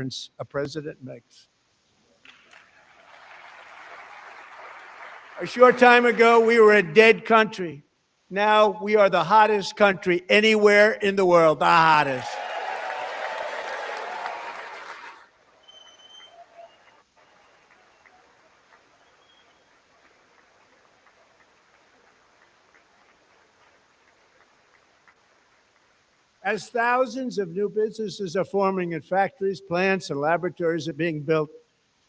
difference a president makes. A short time ago, we were a dead country. Now we are the hottest country anywhere in the world, the hottest. As thousands of new businesses are forming in factories, plants, and laboratories are being built,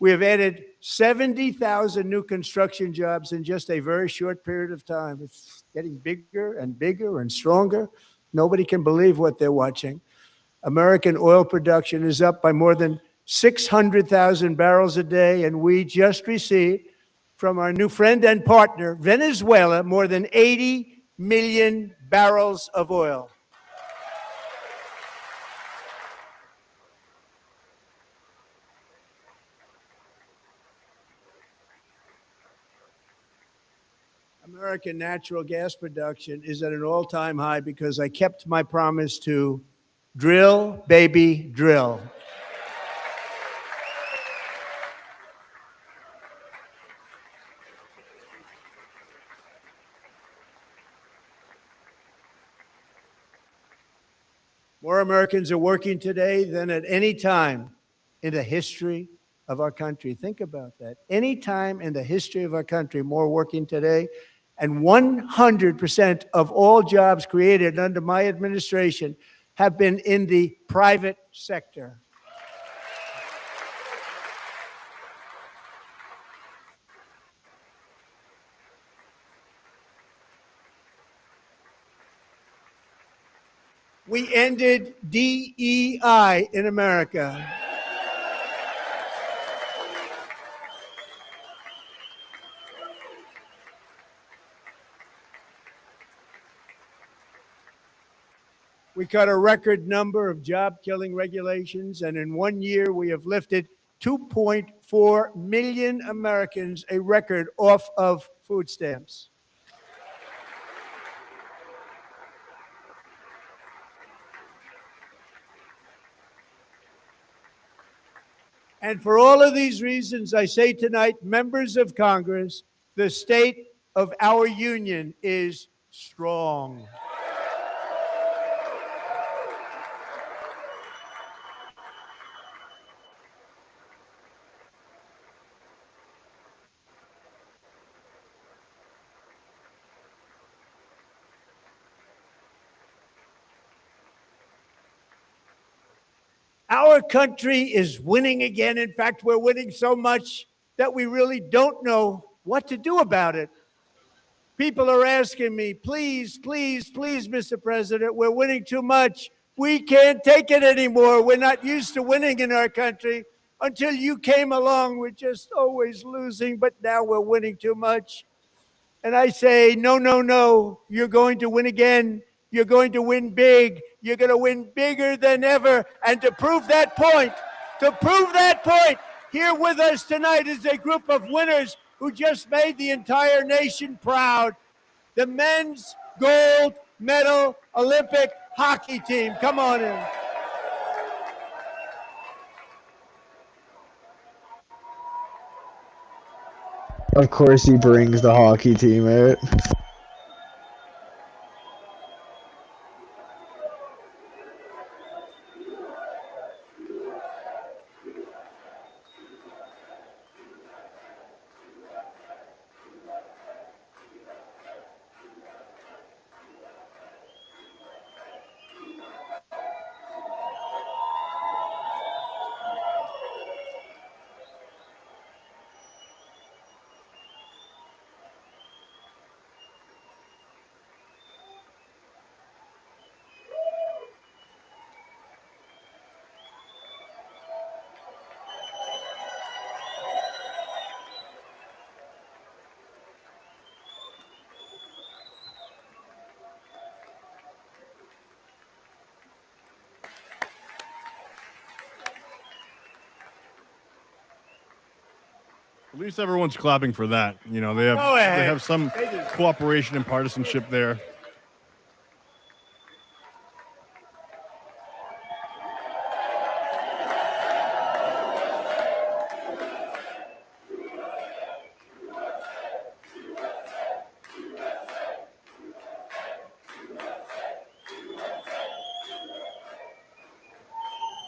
we have added 70,000 new construction jobs in just a very short period of time. It's getting bigger and bigger and stronger. Nobody can believe what they're watching. American oil production is up by more than 600,000 barrels a day, and we just received from our new friend and partner, Venezuela, more than 80 million barrels of oil. American natural gas production is at an all-time high because I kept my promise to drill, baby, drill. More Americans are working today than at any time in the history of our country. Think about that. Any time in the history of our country, more working today. And 100% of all jobs created under my administration have been in the private sector. We ended DEI in America. We cut a record number of job-killing regulations, and in 1 year, we have lifted 2.4 million Americans, a record, off of food stamps. And for all of these reasons, I say tonight, members of Congress, the state of our union is strong. Our country is winning again. In fact, we're winning so much that we really don't know what to do about it. People are asking me, please, please, please, Mr. President, we're winning too much. We can't take it anymore. We're not used to winning in our country. Until you came along, we're just always losing, but now we're winning too much. And I say, no, no, no, you're going to win again. You're going to win big. You're going to win bigger than ever. And to prove that point, here with us tonight is a group of winners who just made the entire nation proud. The men's gold medal Olympic hockey team. Come on in. Of course he brings the hockey team out. At least everyone's clapping for that. You know, they have some cooperation and partisanship there.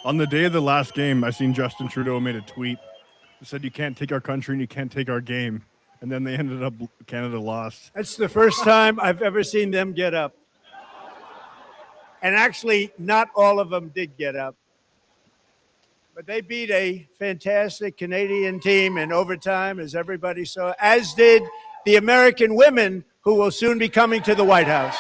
On the day of the last game, I seen Justin Trudeau made a tweet. He said, "You can't take our country and you can't take our game." And then they ended up, Canada lost. That's the first time I've ever seen them get up. And actually, not all of them did get up. But they beat a fantastic Canadian team in overtime, as everybody saw, as did the American women who will soon be coming to the White House.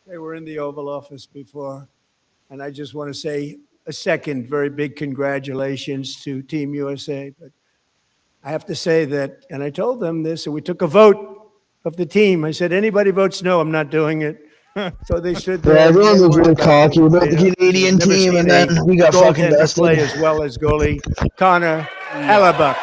They were in the Oval Office before, and I just want to say a second very big congratulations to Team USA. But I have to say that, and I told them this, and we took a vote of the team. I said, anybody votes no, I'm not doing it. So they stood there. Yeah, everyone was really cocky about the Canadian team, and then we got fucking dusted. Play as well as goalie Connor Hellebuck.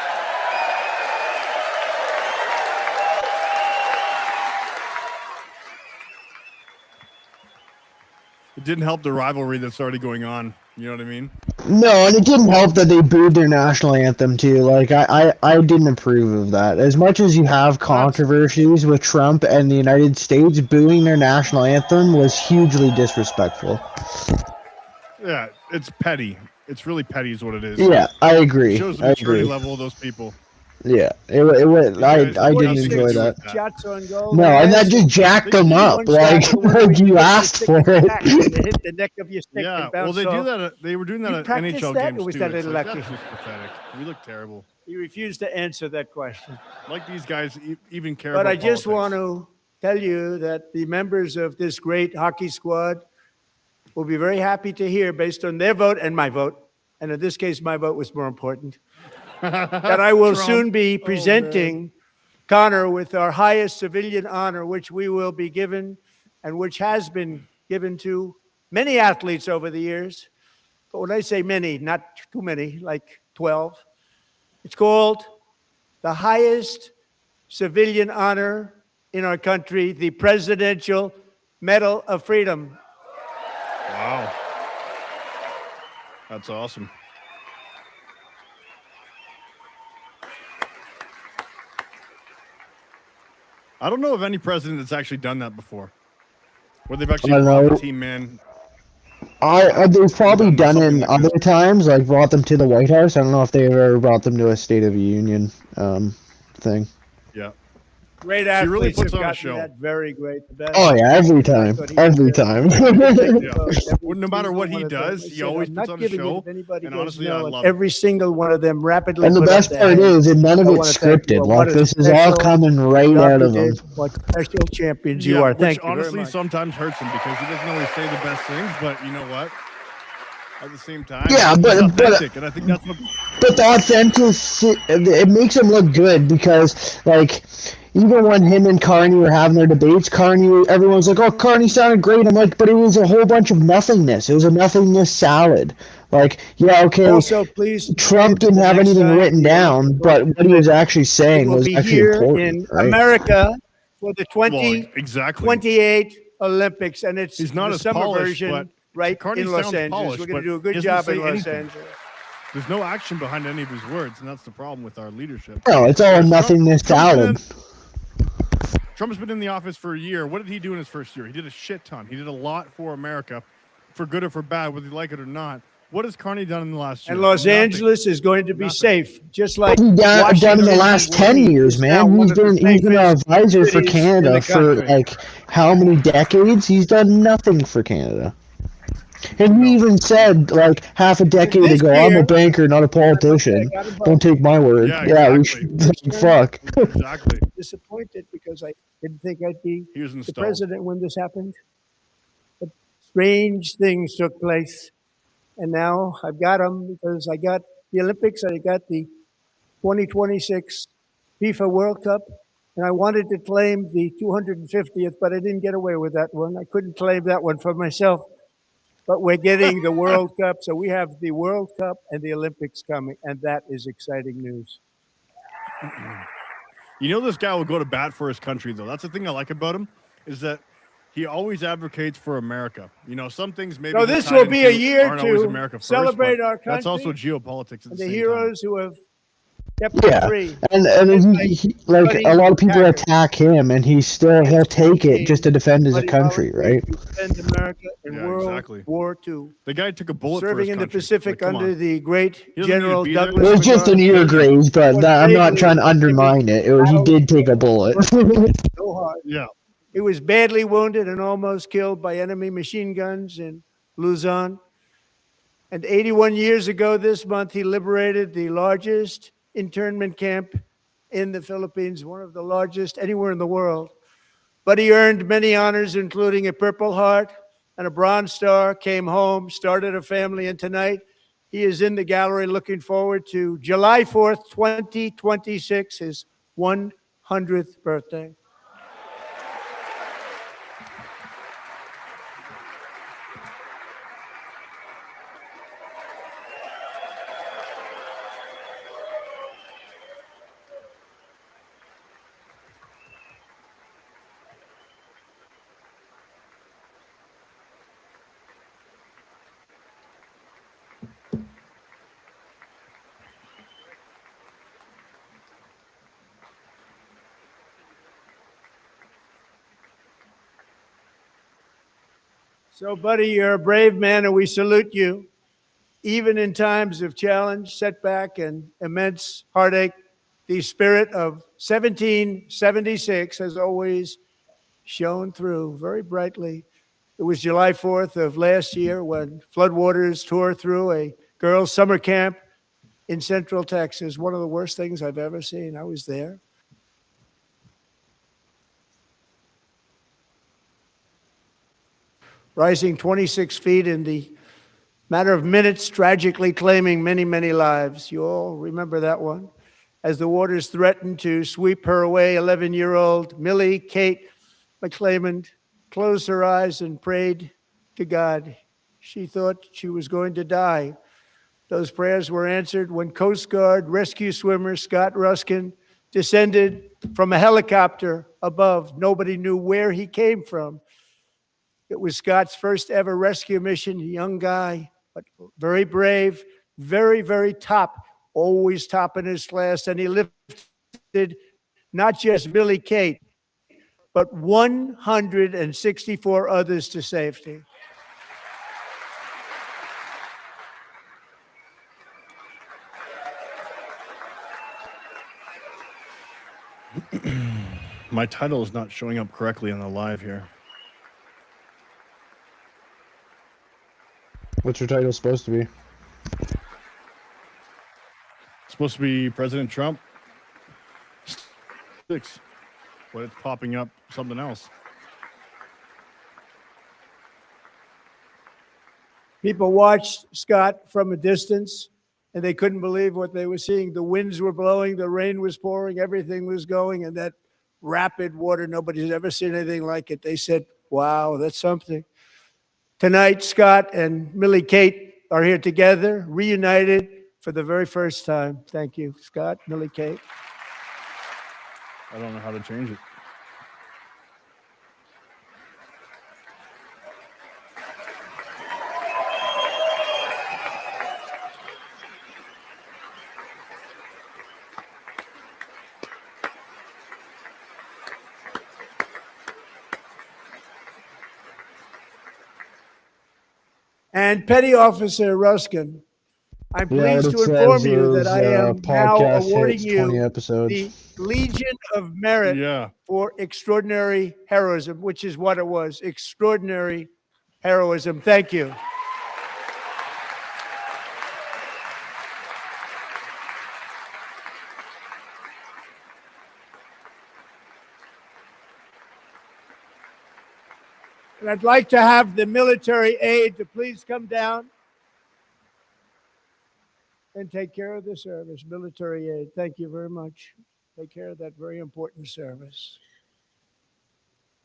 It didn't help the rivalry that's already going on. You know what I mean? No, and it didn't help that they booed their national anthem too. Like I didn't approve of that. As much as you have controversies with Trump and the United States, booing their national anthem was hugely disrespectful. Yeah, it's petty. It's really petty, is what it is. Yeah, I agree. It shows the maturity level of those people. Yeah, it was. I didn't enjoy that. Shots on goal. No, and that just jacked them up. Like you asked for it. Hit the neck of your stick. Yeah, well, they do that. They were doing that at NHL games too. That's just pathetic. We look terrible. You refuse to answer that question. Like these guys even care. But about I just politics. want to tell you that the members of this great hockey squad will be very happy to hear, based on their vote and my vote, and in this case, my vote was more important, that I will soon be presenting Connor with our highest civilian honor, which we will be given and which has been given to many athletes over the years. But when I say many, not too many, like 12, it's called the highest civilian honor in our country, the Presidential Medal of Freedom. Wow. That's awesome. I don't know of any president that's actually done that before, where they've actually brought the team in. They've probably done it in other times, like brought them to the White House. I don't know if they ever brought them to a State of the Union thing. Yeah. Great athletes really puts have on a gotten show. that very great. The best. Oh yeah, every time. No matter what he does, he always puts on a show. And honestly, I love every single one of them rapidly. And the best part is, and none of it's scripted. Like this is all coming right out of them. What special champions you are. Thank you very honestly much. Sometimes hurts him because he doesn't always say the best things. But you know what? At the same time, yeah, but and I think that's what. But the authenticity, it makes him look good because, like, even when him and Carney were having their debates, everyone's like, "Oh, Carney sounded great." I'm like, but it was a whole bunch of nothingness. It was a nothingness salad. Like, yeah, okay. Also, please, Trump didn't have anything written down, but what he was actually saying was actually important. In America for the 2028 Olympics, and it's he's not the as summer polished, version. But Right Carney in Los sounds Angeles. polished, We're going to do a he good doesn't job say in Los anything. Angeles. There's no action behind any of his words, and that's the problem with our leadership. No, it's all nothingness salad. Trump's been in the office for a year. What did he do in his first year? He did a shit ton. He did a lot for America, for good or for bad, whether you like it or not. What has Carney done in the last year? And Los Angeles is going to be safe, just like he's done in the last 10 years, man. He's been an advisor for Canada for like how many decades? He's done nothing for Canada. And he even said, like, half a decade ago, I'm a banker, not a politician. Don't take my word. Yeah, we should fuck. Exactly. Disappointed because I didn't think I'd be the president president when this happened. But strange things took place. And now I've got them because I got the Olympics, I got the 2026 FIFA World Cup, and I wanted to claim the 250th, but I didn't get away with that one. I couldn't claim that one for myself. but we're getting the World Cup. So we have the World Cup and the Olympics coming, and that is exciting news. You know, this guy will go to bat for his country, though. That's the thing I like about him, is that he always advocates for America. You know, some things maybe So this will be a year aren't always to America first, celebrate but our country. that's also geopolitics at and the the same heroes who have kept Yeah, it free. and he like a lot of people attack him, and he'll take it just to defend his country, right? To defend America in Yeah, World exactly. War II. The guy took a bullet for Serving his in the country. Pacific Like, come under on. the great He doesn't need to General be there. Douglas It was just an MacArthur. ear graze, but Was I'm not trying to bravely undermine it. He did take a bullet. So hard. Yeah. He was badly wounded and almost killed by enemy machine guns in Luzon. And 81 years ago this month, he liberated the largest internment camp in the Philippines, one of the largest anywhere in the world. But he earned many honors, including a Purple Heart and a Bronze Star, came home, started a family, and tonight he is in the gallery looking forward to July 4th, 2026, his 100th birthday. So, buddy, you're a brave man, and we salute you. Even in times of challenge, setback, and immense heartache, the spirit of 1776 has always shone through very brightly. It was July 4th of last year when floodwaters tore through a girls' summer camp in Central Texas. One of the worst things I've ever seen. I was there. Rising 26 feet in the matter of minutes, tragically claiming many, many lives. You all remember that one? As the waters threatened to sweep her away, 11-year-old Millie Kate McClelland closed her eyes and prayed to God. She thought she was going to die. Those prayers were answered when Coast Guard rescue swimmer Scott Ruskin descended from a helicopter above. Nobody knew where he came from. It was Scott's first ever rescue mission, a young guy, but very brave, very, very top, always top in his class. And he lifted not just Billy Kate, but 164 others to safety. My title is not showing up correctly on the live here. What's your title supposed to be? It's supposed to be President Trump. 6. But it's popping up something else. People watched Scott from a distance, and they couldn't believe what they were seeing. The winds were blowing, the rain was pouring, everything was going, and that rapid water, nobody's ever seen anything like it. They said, wow, that's something. Tonight, Scott and Millie Kate are here together, reunited for the very first time. Thank you, Scott, Millie Kate. I don't know how to change it. And Petty Officer Ruskin, I'm pleased to inform you that I am now awarding you the Legion of Merit for extraordinary heroism, which is what it was, extraordinary heroism. Thank you. And I'd like to have the military aide to please come down and take care of the service. Military aid, thank you very much. Take care of that very important service.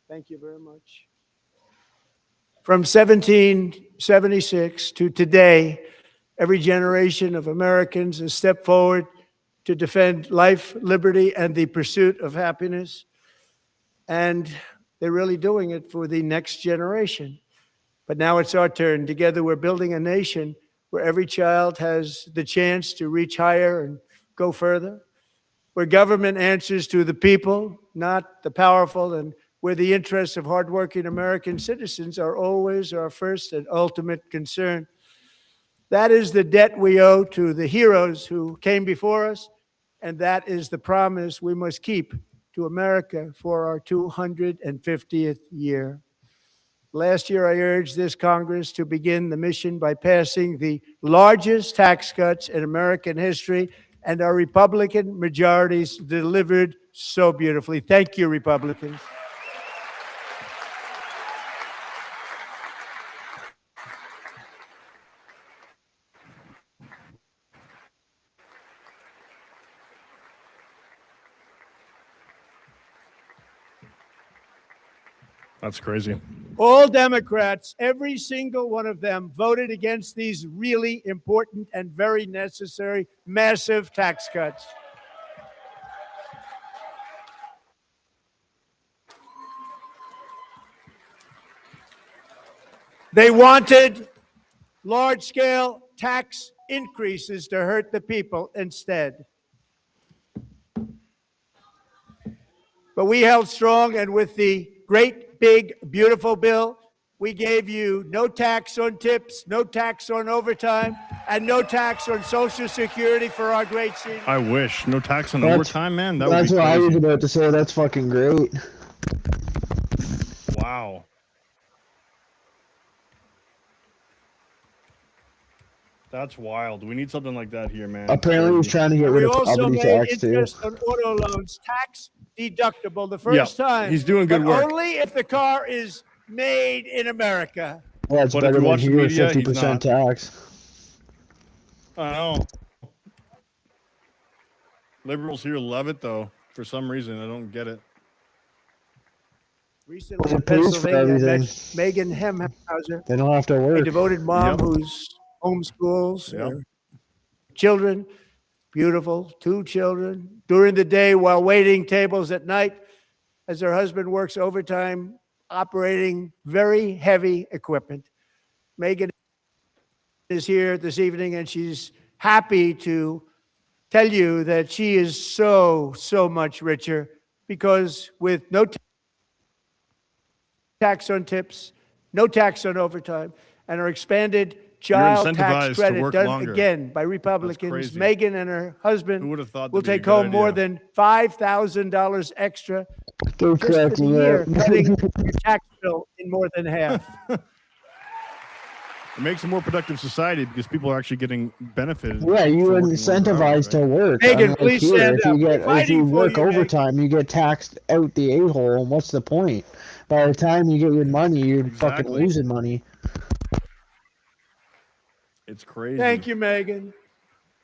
Thank you very much. From 1776 to today, every generation of Americans has stepped forward to defend life, liberty, and the pursuit of happiness. And they're really doing it for the next generation. But now it's our turn. Together, we're building a nation where every child has the chance to reach higher and go further, where government answers to the people, not the powerful, and where the interests of hardworking American citizens are always our first and ultimate concern. That is the debt we owe to the heroes who came before us, and that is the promise we must keep to America for our 250th year. Last year, I urged this Congress to begin the mission by passing the largest tax cuts in American history, and our Republican majorities delivered so beautifully. Thank you, Republicans. That's crazy. All Democrats, every single one of them, voted against these really important and very necessary massive tax cuts. They wanted large-scale tax increases to hurt the people instead. But we held strong, and with the great, big, beautiful bill, we gave you no tax on tips, no tax on overtime, and no tax on Social Security for our great seniors. I wish. No tax on overtime, man. That would be That's what I was crazy. about to say. That's fucking great. Wow. That's wild. We need something like that here, man. Apparently, he's trying to get rid We of also property made tax too. interest on auto loans tax deductible the first time. He's doing good but work. only if the car is made in America. Well, it's But if better you than watch the here, media, he's 50% not. tax. I know. Liberals here love it, though. For some reason, I don't get it. Recently Well, in it pays for Pennsylvania, I met everything. Megan Hemhauser, They don't have to a work. devoted mom Yep. who's homeschools Yep. her children. Beautiful, 2 children. During the day while waiting tables at night, as her husband works overtime, operating very heavy equipment. Megan is here this evening, and she's happy to tell you that she is so much richer because with no tax on tips, no tax on overtime, and our expanded child incentivized tax to credit work done longer. again by Republicans, crazy. Megan and her husband Who would have thought will that'd be a take good home more idea? than $5,000 extra They're just for the cracking year, up. cutting your tax bill in more than half. It makes a more productive society because people are actually getting benefited. Yeah, you for are working longer incentivized hours, to right? work. Megan, Unlike please here, stand if up. you We're get fighting if you for work you, Megan. overtime, you get taxed out the a-hole. And what's the point? By the time you get your money, you're fucking Exactly. losing money. It's crazy. Thank you, Megan.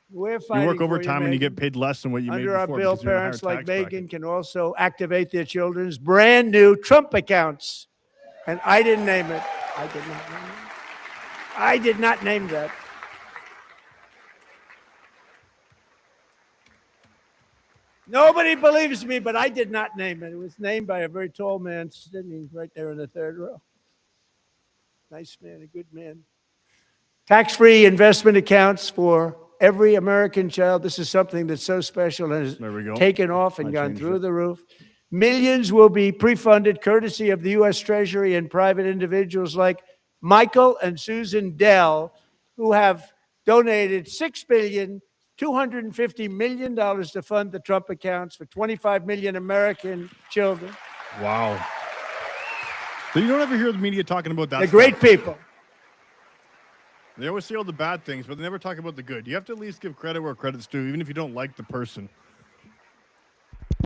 We're You fighting work for overtime you, and you Megan. get paid less than what you made Under our before. bill, because you're in a higher parents like tax Megan bracket. can also activate their children's brand new Trump accounts. And I didn't name it. I did not name it. I did not name that. Nobody believes me, but I did not name it. It was named by a very tall man sitting right there in the third row. Nice man, a good man. Tax-free investment accounts for every American child. This is something that's so special and There we go. has taken off and I gone changed through it. the roof. Millions will be pre-funded courtesy of the U.S. Treasury and private individuals like Michael and Susan Dell, who have donated $6.25 billion to fund the Trump accounts for 25 million American children. Wow. So you don't ever hear the media talking about that They're stuff. great people. They always say all the bad things, but they never talk about the good. You have to at least give credit where credit's due, even if you don't like the person.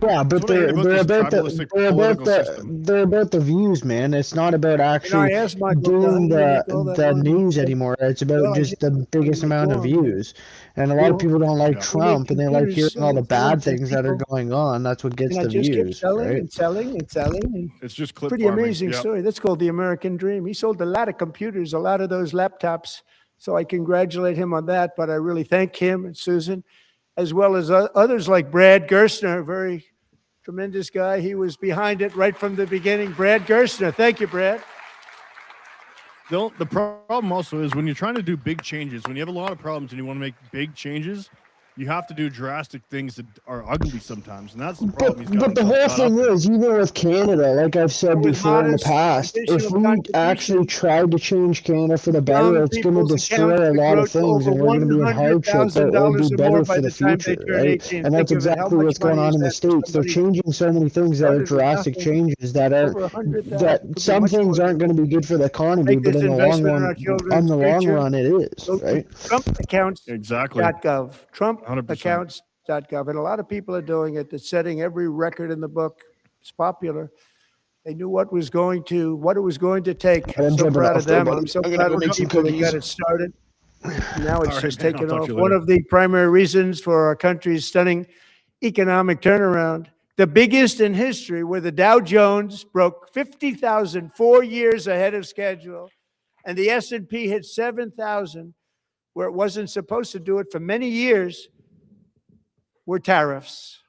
Yeah, but That's what I hate they're this about tribalistic political system. they're about the views, man. It's not about actually I asked Michael doing Dunn to make all that the money. news anymore. It's about Well, I just the didn't biggest amount of go on, but views. And a lot of people don't like Yeah. we made Trump, and they like computers hearing all the selling bad to things that are people, going on. That's what gets and I the just kept views, selling right? and selling and selling. And It's just clip pretty farming. amazing Yep. story. That's called the American dream. He sold a lot of computers, a lot of those laptops. So I congratulate him on that. But I really thank him and Susan, as well as others like Brad Gerstner, a very tremendous guy. He was behind it right from the beginning. Brad Gerstner. Thank you, Brad. The problem also is when you're trying to do big changes, when you have a lot of problems and you want to make big changes, you have to do drastic things that are ugly sometimes, and that's the problem. But the whole thing is, even with Canada, like I've said before in the past, if we actually tried to change Canada for the better, it's going to destroy a lot of things, and we're going to be in hardship, but it'll be better for the future, right? And that's exactly what's going on in the States. They're changing so many things that are drastic changes that some things aren't going to be good for the economy, but in the long run, it is, right? Trump accounts. Exactly. .gov. Trump 100%. accounts.gov. And a lot of people are doing it. That's setting every record in the book. It's popular. They knew what it was going to take. I'm so proud of them. I'm so proud of the people that got it started. Now it's just taken off. One of the primary reasons for our country's stunning economic turnaround, the biggest in history, where the Dow Jones broke 50,000 4 years ahead of schedule, and the S&P hit 7,000, where it wasn't supposed to do it for many years, were tariffs.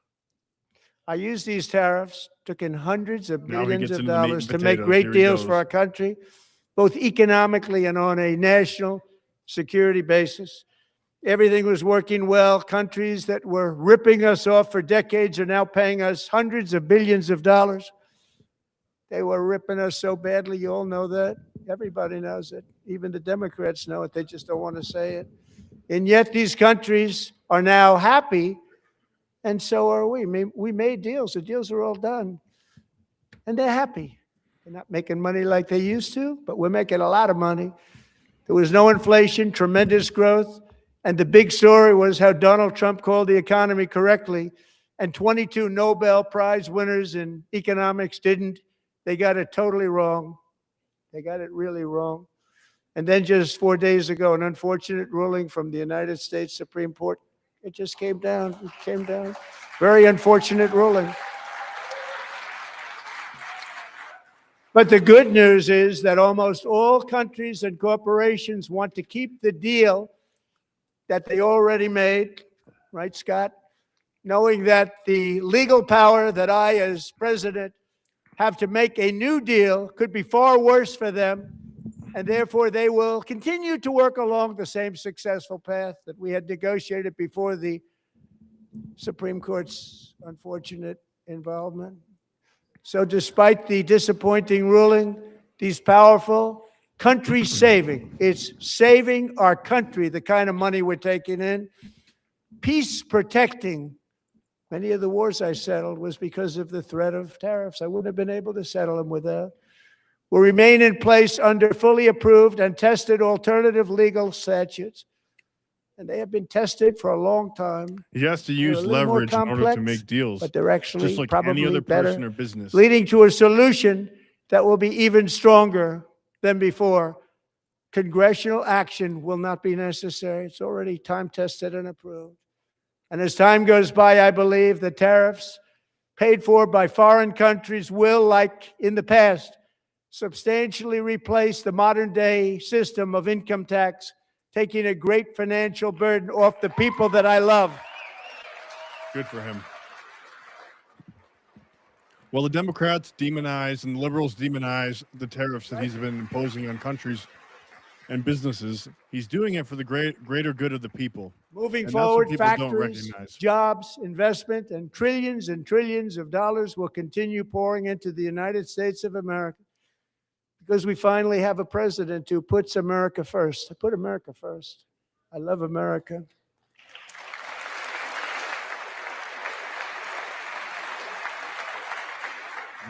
I used these tariffs, took in hundreds of billions of dollars to make great deals for our country, both economically and on a national security basis. Everything was working well. Countries that were ripping us off for decades are now paying us hundreds of billions of dollars. They were ripping us so badly. You all know that. Everybody knows it. Even the Democrats know it. They just don't want to say it. And yet these countries are now happy, and so are we. We made deals. The deals are all done, and they're happy. They're not making money like they used to, but we're making a lot of money. There was no inflation, tremendous growth, and the big story was how Donald Trump called the economy correctly, and 22 Nobel Prize winners in economics didn't. They got it totally wrong. They got it really wrong. And then just 4 days ago, an unfortunate ruling from the United States Supreme Court. It just came down. It came down. Very unfortunate ruling. But the good news is that almost all countries and corporations want to keep the deal that they already made, right, Scott? Knowing that the legal power that I, as president, have to make a new deal could be far worse for them, and therefore they will continue to work along the same successful path that we had negotiated before the Supreme Court's unfortunate involvement. So despite the disappointing ruling, these powerful, country-saving, it's saving our country, the kind of money we're taking in, peace-protecting. Many of the wars I settled was because of the threat of tariffs. I wouldn't have been able to settle them without. Will remain in place under fully approved and tested alternative legal statutes. And they have been tested for a long time. He has to use leverage in order to make deals. But they're actually just like probably any other better, person or business. leading to a solution that will be even stronger than before. Congressional action will not be necessary. It's already time-tested and approved. And as time goes by, I believe the tariffs paid for by foreign countries will, like in the past, substantially replace the modern-day system of income tax, taking a great financial burden off the people that I love. Good for him. Well, the Democrats demonize and the liberals demonize the tariffs that he's been imposing on countries and businesses. He's doing it for the greater good of the people. Moving forward, factories, jobs, investment, and trillions of dollars will continue pouring into the United States of America because we finally have a president who puts America first. I put America first. I love America.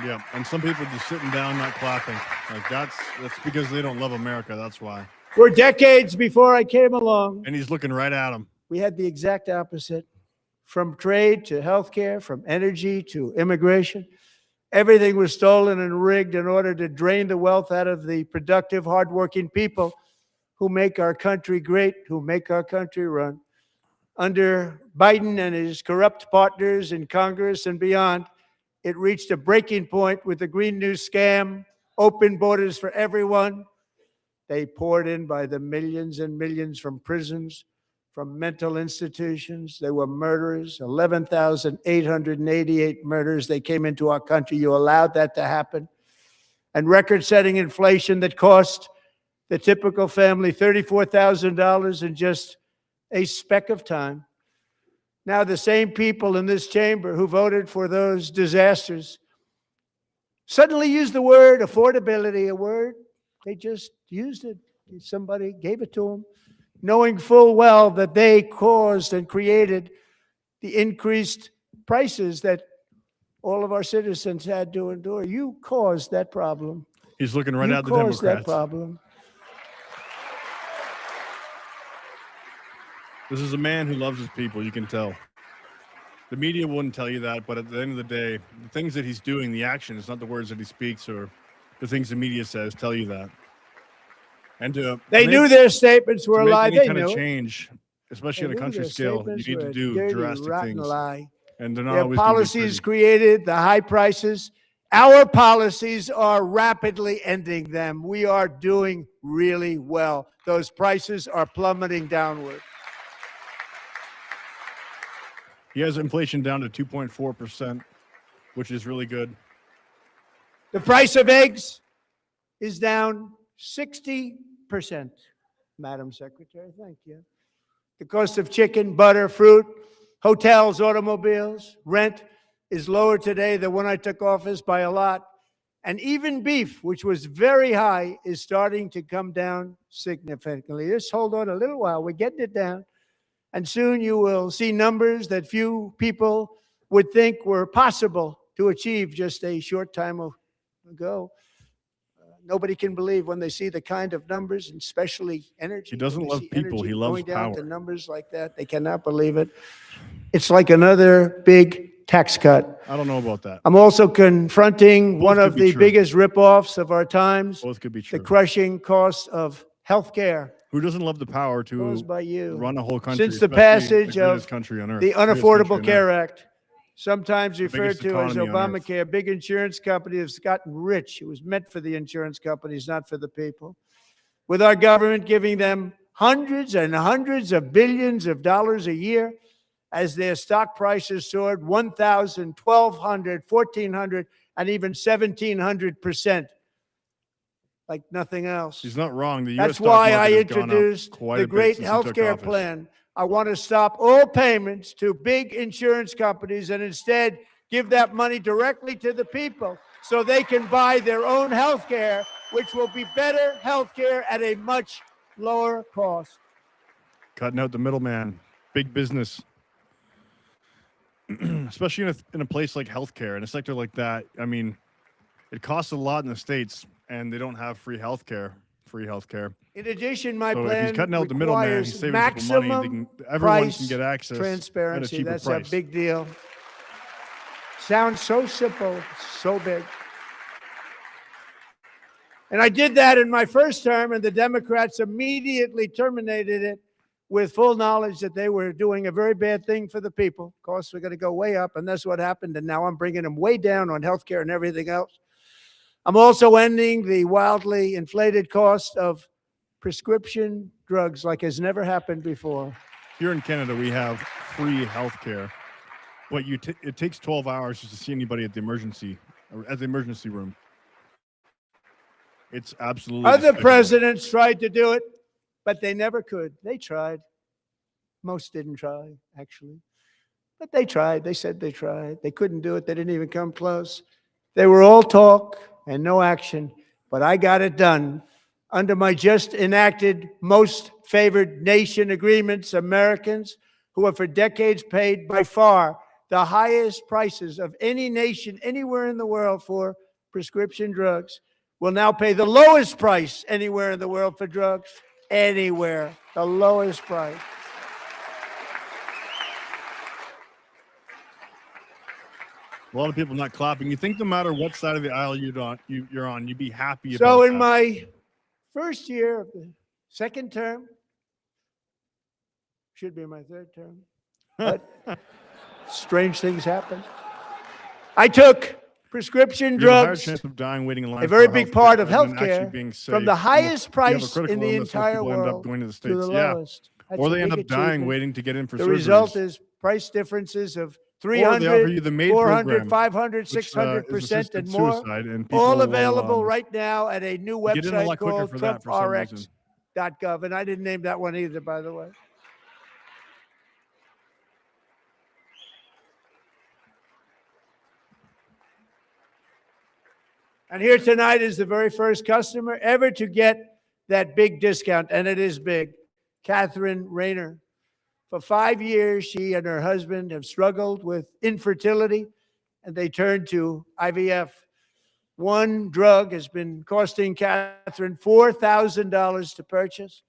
Yeah, and some people just sitting down, not clapping. Like that's because they don't love America. That's why. For decades before I came along, and he's looking right at him. We had the exact opposite. from trade to healthcare, from energy to immigration. Everything was stolen and rigged in order to drain the wealth out of the productive, hardworking people who make our country great, who make our country run. Under Biden and his corrupt partners in Congress and beyond, it reached a breaking point with the Green New scam, open borders for everyone. They poured in by the millions and millions from prisons, from mental institutions. They were murderers, 11,888 murders. They came into our country. You allowed that to happen. And record-setting inflation that cost the typical family $34,000 in just a speck of time. Now, the same people in this chamber who voted for those disasters suddenly used the word affordability, a word they just used it. Somebody gave it to them, knowing full well that they caused and created the increased prices that all of our citizens had to endure. You caused that problem. He's looking right at the Democrats. You caused that Democrats. problem. This is a man who loves his people, you can tell. The media wouldn't tell you that, but at the end of the day, the things that he's doing, the action, it's not the words that he speaks or the things the media says tell you that. And they knew their statements were a lie. They They kind knew of it. change, especially on a country their scale. You statements need were to a do dirty, drastic rotten things. lie. And they're not Their always gonna be policies pretty. created the high prices. Our policies are rapidly ending them. We are doing really well. Those prices are plummeting downward. He has inflation down to 2.4%, which is really good. The price of eggs is down 60%, Madam Secretary. Thank you. The cost of chicken, butter, fruit, hotels, automobiles, rent is lower today than when I took office by a lot. And even beef, which was very high, is starting to come down significantly. Just hold on a little while. We're getting it down. And soon you will see numbers that few people would think were possible to achieve just a short time ago. Nobody can believe when they see the kind of numbers, and especially energy. He doesn't love people. He loves going down power. to numbers like that. They cannot believe it. It's like another big tax cut. I don't know about that. I'm also confronting Both one could of be the true. biggest ripoffs of our times, Both could be the true. crushing cost of health care Who doesn't love the power to caused by you. run a whole country? Since the especially passage the greatest of country on earth, the greatest Unaffordable country on Care earth. Act, sometimes referred biggest to as economy on earth. Obamacare, big insurance companies have gotten rich. It was meant for the insurance companies, not for the people. With our government giving them hundreds and hundreds of billions of dollars a year as their stock prices soared 1,000, 1,200, 1,400, and even 1,700%, like nothing else. He's not wrong. The US That's stock why market I has gone up introduced quite the a bit great since he health took care office. plan. I want to stop all payments to big insurance companies and instead give that money directly to the people so they can buy their own health care, which will be better health care at a much lower cost. Cutting out the middleman, big business, especially in a place like healthcare, in a sector like that. I mean, it costs a lot in the States, and they don't have free healthcare. In addition, my So if plan he's cutting out the middleman, requires he's saving people money. maximum Everyone price can get access transparency. at a cheaper That's price. a big deal. Sounds so simple, so big. And I did that in my first term, and the Democrats immediately terminated it with full knowledge that they were doing a very bad thing for the people. Costs were going to go way up, and that's what happened. And now I'm bringing them way down on health care and everything else. I'm also ending the wildly inflated cost of prescription drugs like has never happened before. Here in Canada, we have free health care, but it takes 12 hours just to see anybody at the emergency room. It's absolutely Other despicable. presidents tried to do it, but they never could. They tried. Most didn't try, actually. But they tried. They said they tried. They couldn't do it. They didn't even come close. They were all talk and no action, but I got it done. Under my just enacted most favored nation agreements, Americans who have for decades paid by far the highest prices of any nation anywhere in the world for prescription drugs will now pay the lowest price anywhere in the world for drugs. Anywhere, the lowest price. A lot of people not clapping. You think no matter what side of the aisle you're on, you'd be happy about So in that. my first year of the second term, should be my third term, but strange things happen. I took prescription You have a higher drugs, chance of dying waiting in line a very for big healthcare part of than actually healthcare, being safe. from the highest You have a price critical in the illness, most entire people end up world going to the to States. the Yeah. lowest. That's Or a they end big up dying achievement. waiting to get in for The surgeries. result is price differences of Or they offer 300, you the MAID 400, program, 500, which, 600% is assisted and more. suicide, and people All will, available right now at a new get in a website lot quicker called for that for some reason. TrumpRx.gov. And I didn't name that one either, by the way. And here tonight is the very first customer ever to get that big discount, and it is big. Catherine Rayner. For 5 years, she and her husband have struggled with infertility, and they turned to IVF. One drug has been costing Catherine $4,000 to purchase.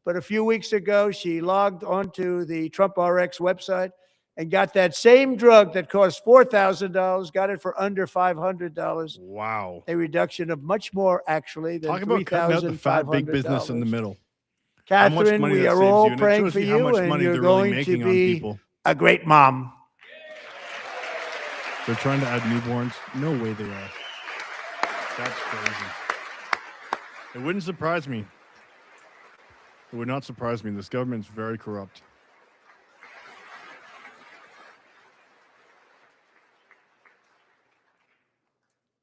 But a few weeks ago, she logged onto the Trump RX website and got that same drug that cost $4,000, got it for under $500. Wow. A reduction of much more, actually, than Talk about cutting out the fat big business in the $3,500. middle. Catherine, we are all praying for you, and you're going to be a great mom. They're trying to add newborns. No way they are. That's crazy. It wouldn't surprise me. It would not surprise me. This government's very corrupt.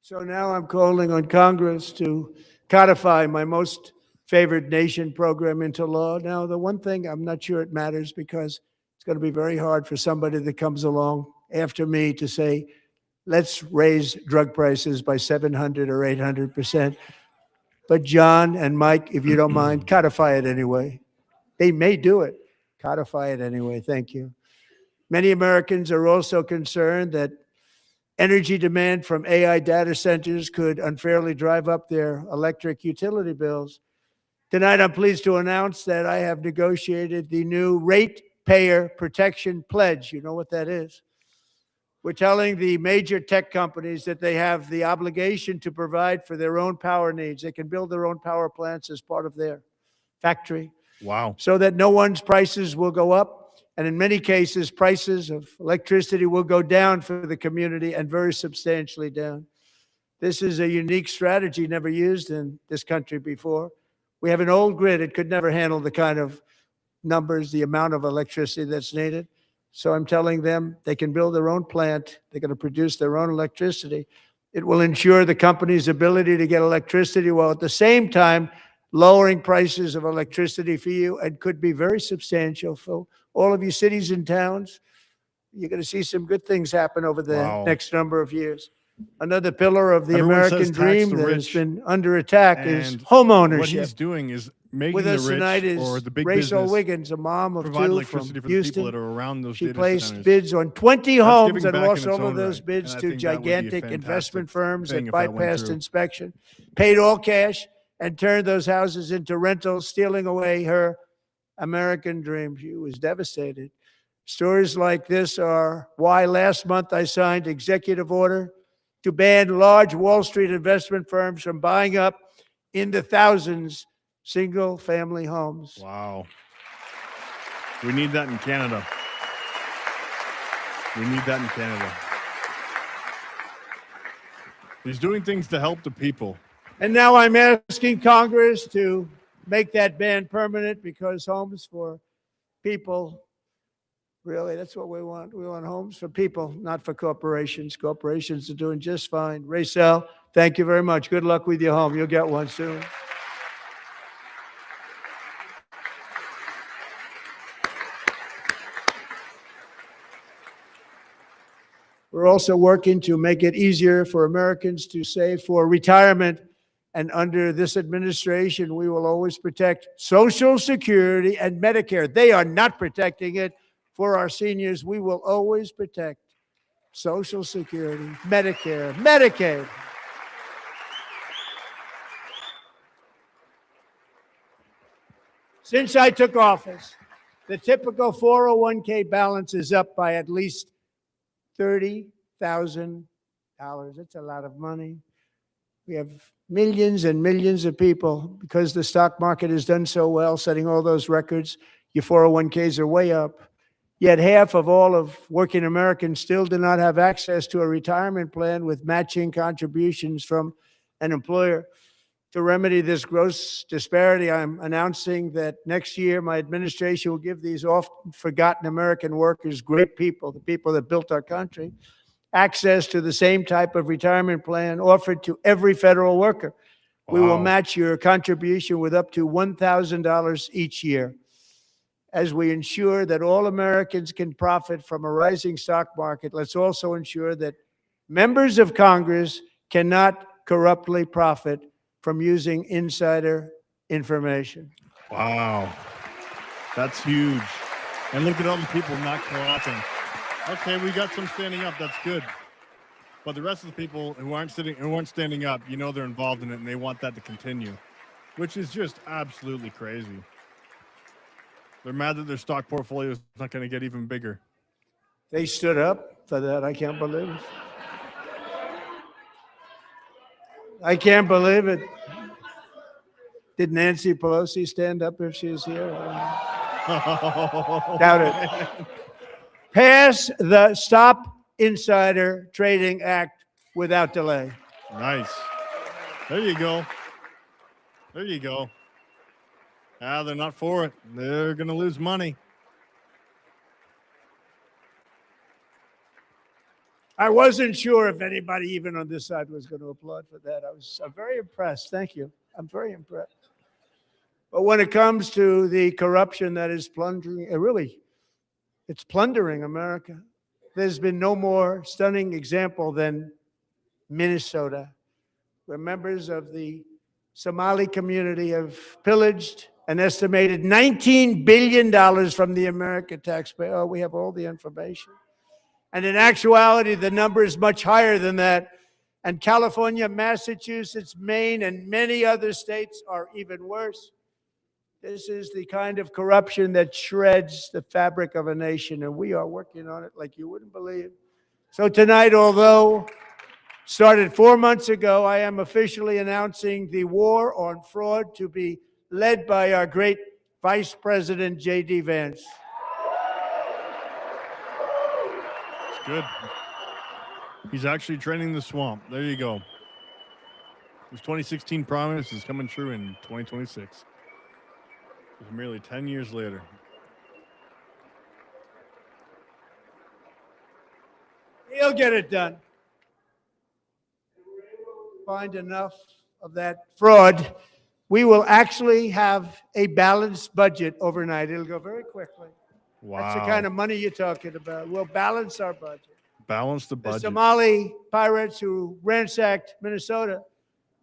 So now I'm calling on Congress to codify my most favored nation program into law. Now, the one thing I'm not sure it matters, because it's going to be very hard for somebody that comes along after me to say, let's raise drug prices by 700 or 800%. But John and Mike, if you don't mind, codify it anyway. They may do it. Codify it anyway. Thank you. Many Americans are also concerned that energy demand from AI data centers could unfairly drive up their electric utility bills. Tonight, I'm pleased to announce that I have negotiated the new Ratepayer Protection Pledge. You know what that is? We're telling the major tech companies that they have the obligation to provide for their own power needs. They can build their own power plants as part of their factory. Wow. So that no one's prices will go up. And in many cases, prices of electricity will go down for the community, and very substantially down. This is a unique strategy never used in this country before. We have an old grid. It could never handle the kind of numbers, the amount of electricity that's needed. So I'm telling them they can build their own plant. They're going to produce their own electricity. It will ensure the company's ability to get electricity while at the same time lowering prices of electricity for you, and could be very substantial for all of you cities and towns. You're going to see some good things happen over the next number of years. Another pillar of the Everyone American says tax dream the that has rich, been under attack is and homeownership. what he's doing is making With the us rich tonight or is the big Rachel business Wiggins, a mom of provide two electricity from for the people Houston. that are around those She data placed centers. bids on 20 That's homes giving and back in lost its all of own those right. bids And I to think that would be a gigantic fantastic investment firms thing that if that went bypassed through. inspection, paid all cash, and turned those houses into rentals, stealing away her American dream. She was devastated. Stories like this are why last month I signed executive order to ban large Wall Street investment firms from buying up in the thousands single-family homes. Wow. We need that in Canada. We need that in Canada. He's doing things to help the people. And now I'm asking Congress to make that ban permanent, because homes for people, really, that's what we want. We want homes for people, not for corporations. Corporations are doing just fine. Rachel, thank you very much. Good luck with your home. You'll get one soon. We're also working to make it easier for Americans to save for retirement. And under this administration, we will always protect Social Security and Medicare. They are not protecting it for our seniors. We will always protect Social Security, Medicare, Medicaid. Since I took office, the typical 401k balance is up by at least $30,000, That's a lot of money. We have millions and millions of people, because the stock market has done so well, setting all those records. Your 401ks are way up. Yet half of all of working Americans still do not have access to a retirement plan with matching contributions from an employer. To remedy this gross disparity, I'm announcing that next year my administration will give these often forgotten American workers, great people, the people that built our country, access to the same type of retirement plan offered to every federal worker. Wow. We will match your contribution with up to $1,000 each year. As we ensure that all Americans can profit from a rising stock market, let's also ensure that members of Congress cannot corruptly profit from using insider information. Wow. That's huge. And look at all the people not co-opting. Okay, we got some standing up. That's good. But the rest of the people who aren't standing up, you know, they're involved in it, and they want that to continue, which is just absolutely crazy. They're mad that their stock portfolio is not going to get even bigger. They stood up for that. I can't believe it. I can't believe it. Did Nancy Pelosi stand up if she was here? Doubt it. Pass the Stop Insider Trading Act without delay. Nice. There you go. There you go. Ah, they're not for it. They're going to lose money. I wasn't sure if anybody even on this side was going to applaud for that. I'm very impressed. Thank you. I'm very impressed. But when it comes to the corruption that is plundering, it's plundering America. There's been no more stunning example than Minnesota, where members of the Somali community have pillaged an estimated $19 billion from the American taxpayer. Oh, we have all the information. And in actuality, the number is much higher than that. And California, Massachusetts, Maine, and many other states are even worse. This is the kind of corruption that shreds the fabric of a nation, and we are working on it like you wouldn't believe. So tonight, although started 4 months ago, I am officially announcing the war on fraud to be led by our great Vice President, J.D. Vance. It's good. He's actually draining the swamp. There you go. His 2016 promise is coming true in 2026. It's merely 10 years later. He'll get it done. Find enough of that fraud, we will actually have a balanced budget overnight. It'll go very quickly. Wow. That's the kind of money you're talking about. We'll balance our budget. Balance the budget. The Somali pirates who ransacked Minnesota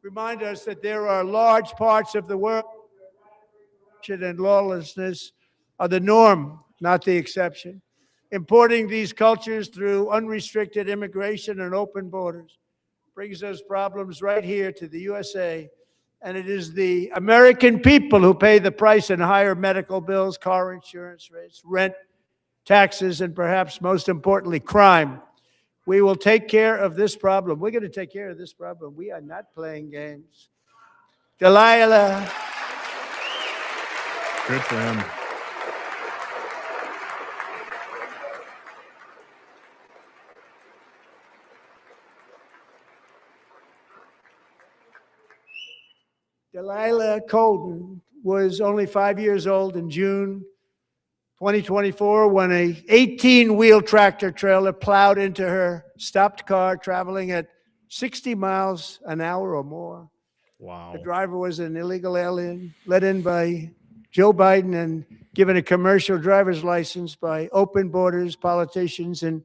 remind us that there are large parts of the world where corruption and lawlessness are the norm, not the exception. Importing these cultures through unrestricted immigration and open borders brings us problems right here to the USA. And it is the American people who pay the price in higher medical bills, car insurance rates, rent, taxes, and perhaps most importantly, crime. We will take care of this problem. We're going to take care of this problem. We are not playing games. Delilah. Good for him. Delilah Colden was only 5 years old in June 2024 when a 18-wheel tractor trailer plowed into her stopped car traveling at 60 miles an hour or more. Wow. The driver was an illegal alien let in by Joe Biden and given a commercial driver's license by open borders politicians in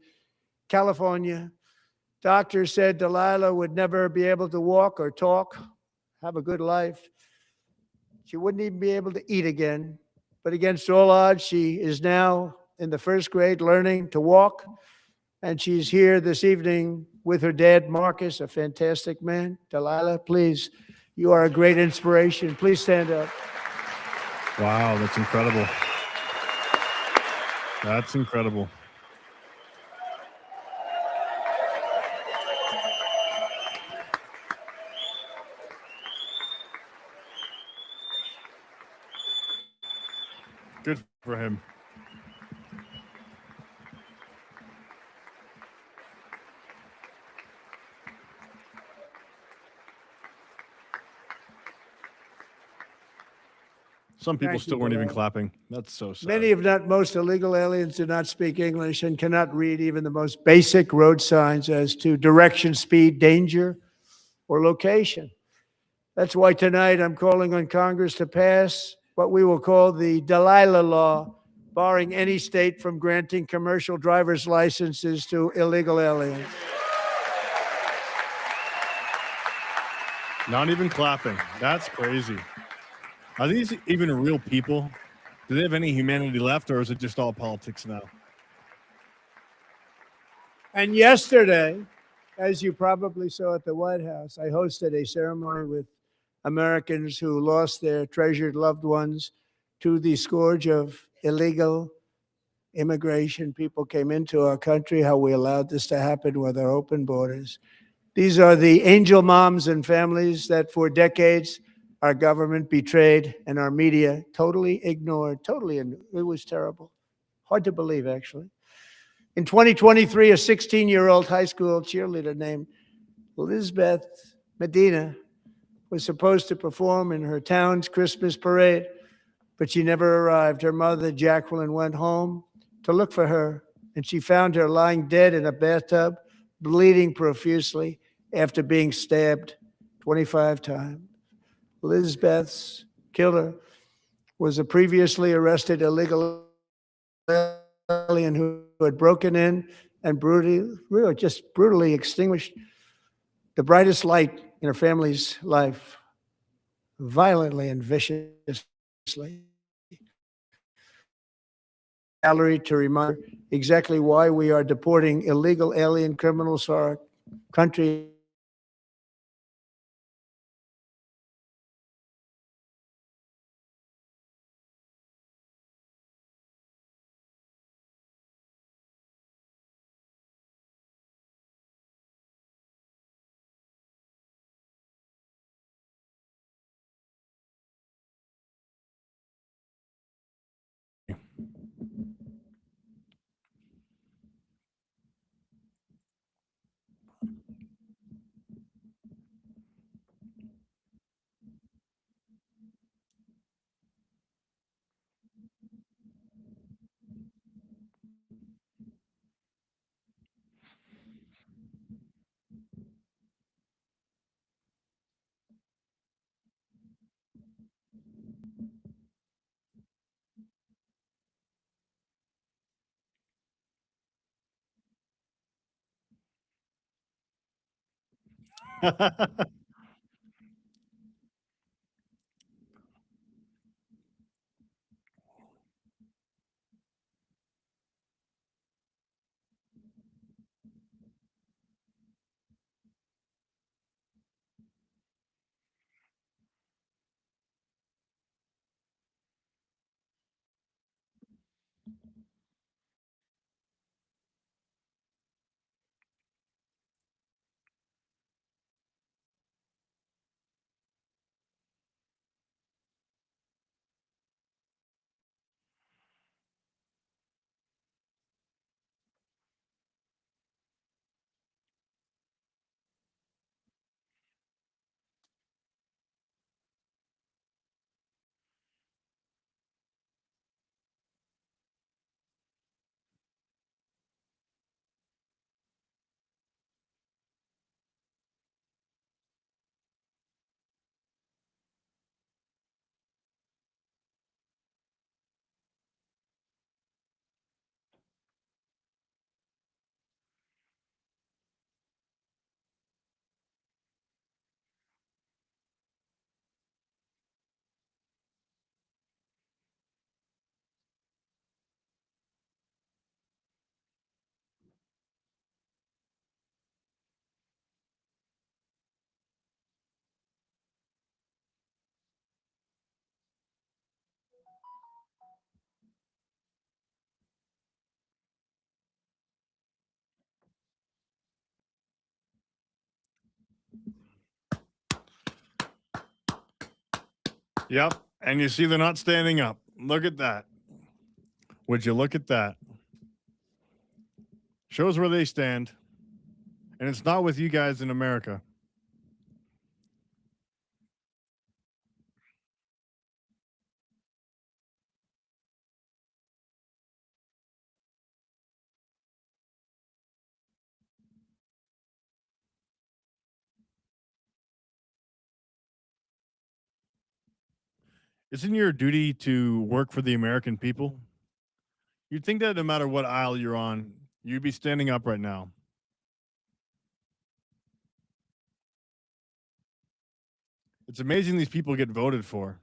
California. Doctors said Delilah would never be able to walk or talk, have a good life. She wouldn't even be able to eat again. But against all odds, she is now in the first grade learning to walk. And she's here this evening with her dad, Marcus, a fantastic man. Delilah, please, you are a great inspiration. Please stand up. Wow, that's incredible. That's incredible. Good for him. Some people still weren't even clapping. That's so sad. Many, if not most, illegal aliens do not speak English and cannot read even the most basic road signs as to direction, speed, danger, or location. That's why tonight I'm calling on Congress to pass what we will call the Delilah Law, barring any state from granting commercial driver's licenses to illegal aliens. Not even clapping. That's crazy. Are these even real people? Do they have any humanity left, or is it just all politics now? And yesterday, as you probably saw at the White House, I hosted a ceremony with Americans who lost their treasured loved ones to the scourge of illegal immigration. People came into our country, how we allowed this to happen with our open borders. These are the angel moms and families that for decades our government betrayed and our media totally ignored. It was terrible. Hard to believe, actually. In 2023, a 16-year-old high school cheerleader named Elizabeth Medina was supposed to perform in her town's Christmas parade, but she never arrived. Her mother, Jacqueline, went home to look for her, and she found her lying dead in a bathtub, bleeding profusely after being stabbed 25 times. Elizabeth's killer was a previously arrested illegal alien who had broken in and brutally extinguished the brightest light in her family's life, violently and viciously. Gallery to remind exactly why we are deporting illegal alien criminals to our country. Yep. And you see they're not standing up. Look at that. Would you look at that? Shows where they stand. And it's not with you guys in America. Isn't your duty to work for the American people? You'd think that no matter what aisle you're on, you'd be standing up right now. It's amazing these people get voted for.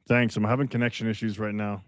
Thanks. I'm having connection issues right now.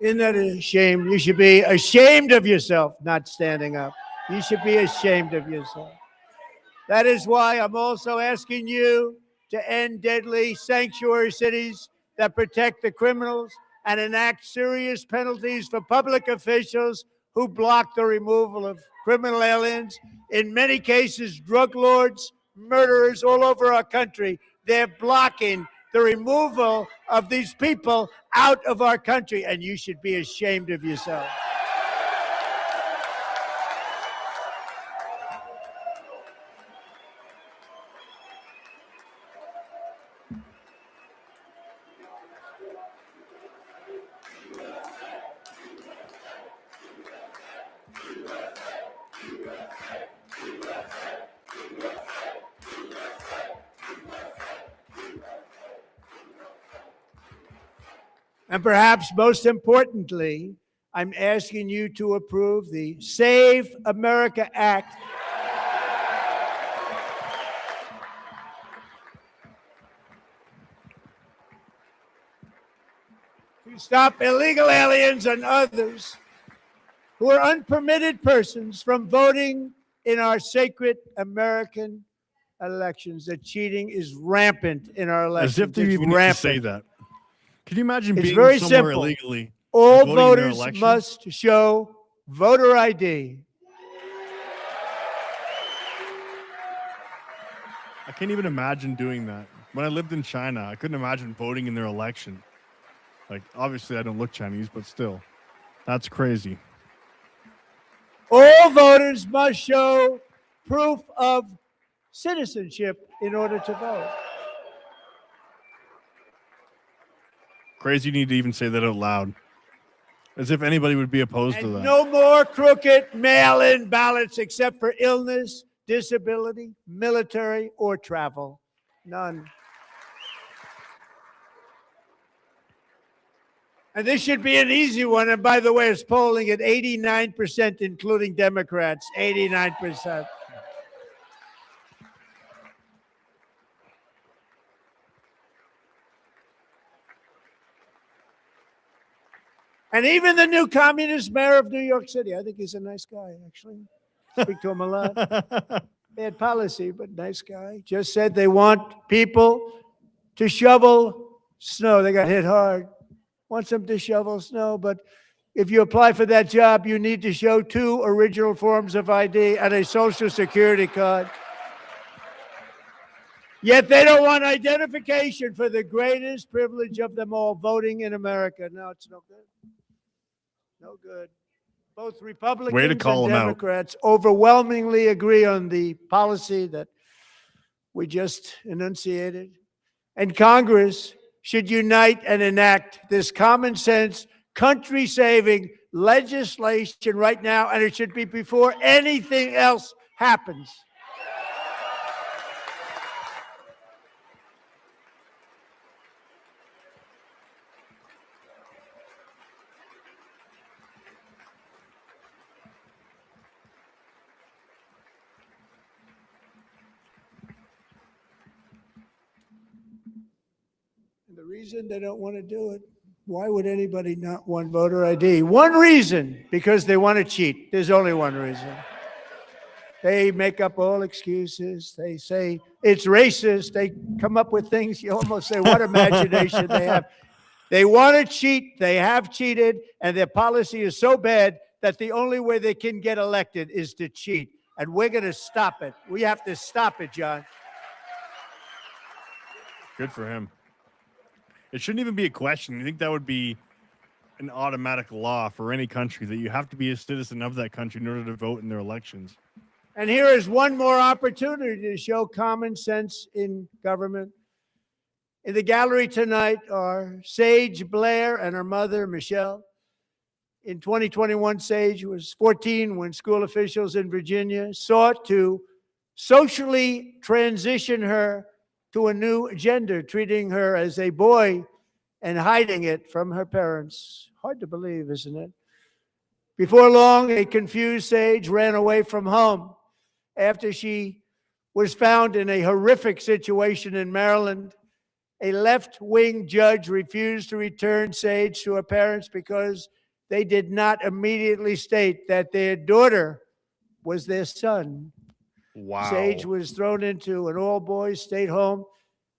Isn't that a shame? You should be ashamed of yourself not standing up. You should be ashamed of yourself. That is why I'm also asking you to end deadly sanctuary cities that protect the criminals and enact serious penalties for public officials who block the removal of criminal aliens. In many cases, drug lords, murderers all over our country, they're blocking the removal of these people out of our country, and you should be ashamed of yourself. And perhaps most importantly, I'm asking you to approve the Save America Act. To stop illegal aliens and others who are unpermitted persons from voting in our sacred American elections. That cheating is rampant in our elections. As if they even need to say that. Can you imagine It's being very somewhere simple. illegally? All voting in their voters election? must show voter ID. I can't even imagine doing that. When I lived in China, I couldn't imagine voting in their election. Like, obviously, I don't look Chinese, but still, that's crazy. All voters must show proof of citizenship in order to vote. Crazy you need to even say that out loud. As if anybody would be opposed to And that. no more crooked mail-in ballots except for illness, disability, military, or travel. None. And this should be an easy one. And by the way, it's polling at 89%, including Democrats, 89%. And even the new communist mayor of New York City, I think he's a nice guy, actually. Speak to him a lot. Bad policy, but nice guy. Just said they want people to shovel snow. They got hit hard. Wants them to shovel snow, but if you apply for that job, you need to show 2 original forms of ID and a Social Security card. Yet they don't want identification for the greatest privilege of them all, voting in America. No, it's no good. No good. Both Republicans and Democrats overwhelmingly agree on the policy that we just enunciated. And Congress should unite and enact this common sense, country-saving, legislation right now, and it should be before anything else happens. The reason they don't want to do it, why would anybody not want voter ID? One reason, because they want to cheat. There's only one reason. They make up all excuses. They say it's racist. They come up with things. You almost say, what imagination they have. They want to cheat. They have cheated. And their policy is so bad that the only way they can get elected is to cheat. And we're going to stop it. We have to stop it, John. Good for him. It shouldn't even be a question. I think that would be an automatic law for any country that you have to be a citizen of that country in order to vote in their elections. And here is one more opportunity to show common sense in government. In the gallery tonight are Sage Blair and her mother, Michelle. In 2021, Sage was 14 when school officials in Virginia sought to socially transition her to a new gender, treating her as a boy and hiding it from her parents. Hard to believe, isn't it? Before long, a confused Sage ran away from home after she was found in a horrific situation in Maryland. A left-wing judge refused to return Sage to her parents because they did not immediately state that their daughter was their son. Wow. Sage was thrown into an all-boys state home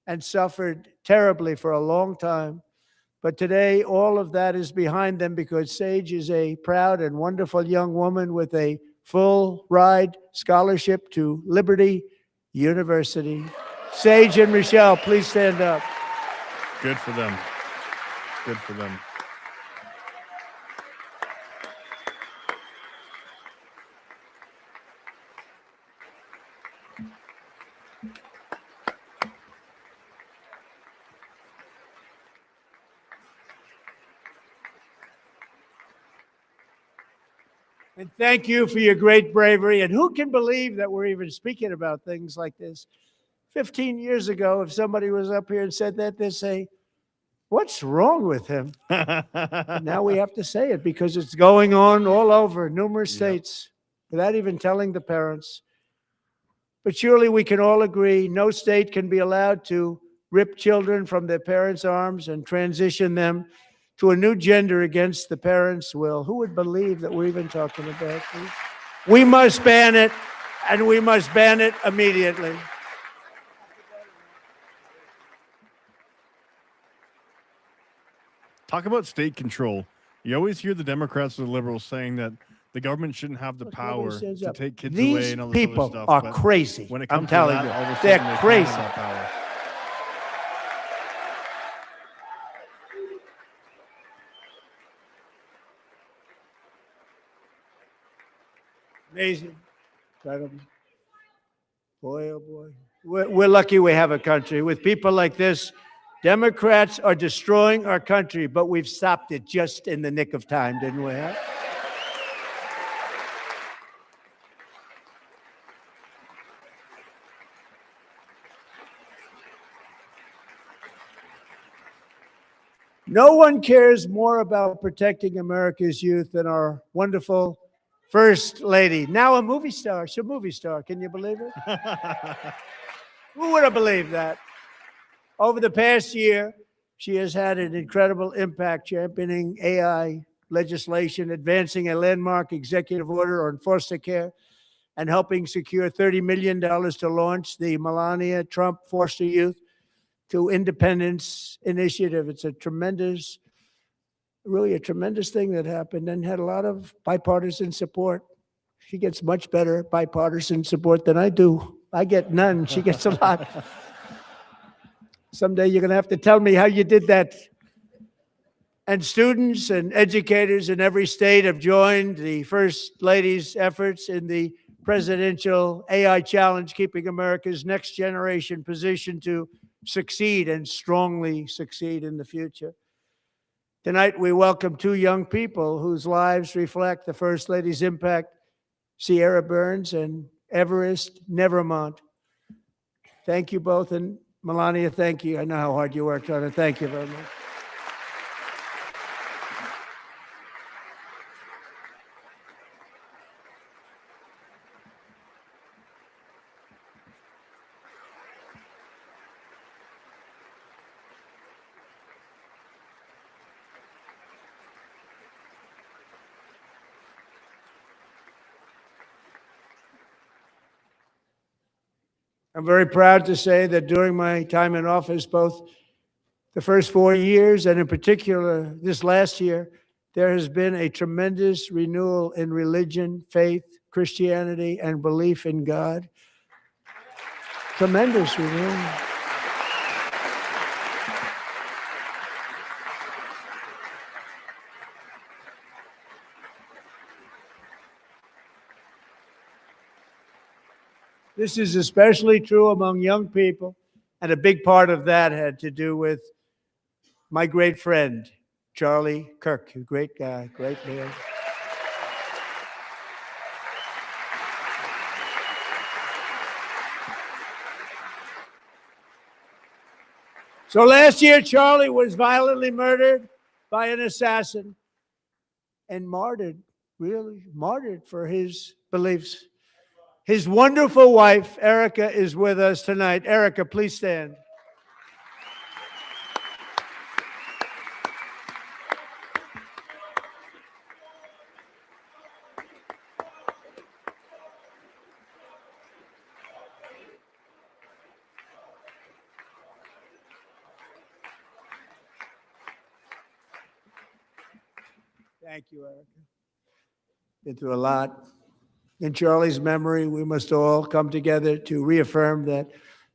and suffered terribly for a long time. But today, all of that is behind them because Sage is a proud and wonderful young woman with a full-ride scholarship to Liberty University. Sage and Michelle, please stand up. Good for them. Good for them. And thank you for your great bravery. And who can believe that we're even speaking about things like this? 15 years ago, if somebody was up here and said that, they'd say, what's wrong with him? And now we have to say it because it's going on all over numerous states without even telling the parents. But surely we can all agree no state can be allowed to rip children from their parents' arms and transition them to a new gender against the parents' will. Who would believe that we're even talking about this? We must ban it, and we must ban it immediately. Talk about state control. You always hear the Democrats or the liberals saying that the government shouldn't have the power to take kids away and all this other stuff. These people are crazy. When it comes I'm telling to you, that, all of a they're sudden they crazy. have that power. Amazing. Incredible. Boy, oh boy. We're lucky we have a country. With people like this, Democrats are destroying our country, but we've stopped it just in the nick of time, didn't we? Huh? No one cares more about protecting America's youth than our wonderful First Lady, now a movie star. She's a movie star. Can you believe it? Who would have believed that? Over the past year, she has had an incredible impact championing AI legislation, advancing a landmark executive order on foster care, and helping secure $30 million to launch the Melania Trump Foster Youth to Independence Initiative. It's a tremendous, really a tremendous thing that happened and had a lot of bipartisan support. She gets much better bipartisan support than I do. I get none. She gets a lot. Someday you're going to have to tell me how you did that. And students and educators in every state have joined the First Lady's efforts in the presidential AI challenge, keeping America's next generation positioned to succeed and strongly succeed in the future. Tonight, we welcome two young people whose lives reflect the First Lady's impact, Sierra Burns and Everest Nevermont. Thank you both, and Melania, thank you. I know how hard you worked on it. Thank you very much. I'm very proud to say that during my time in office, both the first 4 years and in particular this last year, there has been a tremendous renewal in religion, faith, Christianity, and belief in God. Tremendous renewal. This is especially true among young people, and a big part of that had to do with my great friend, Charlie Kirk, a great guy, great man. So last year, Charlie was violently murdered by an assassin and martyred, really martyred for his beliefs. His wonderful wife, Erica, is with us tonight. Erica, please stand. Thank you, Erica. Been through a lot. In Charlie's memory, we must all come together to reaffirm that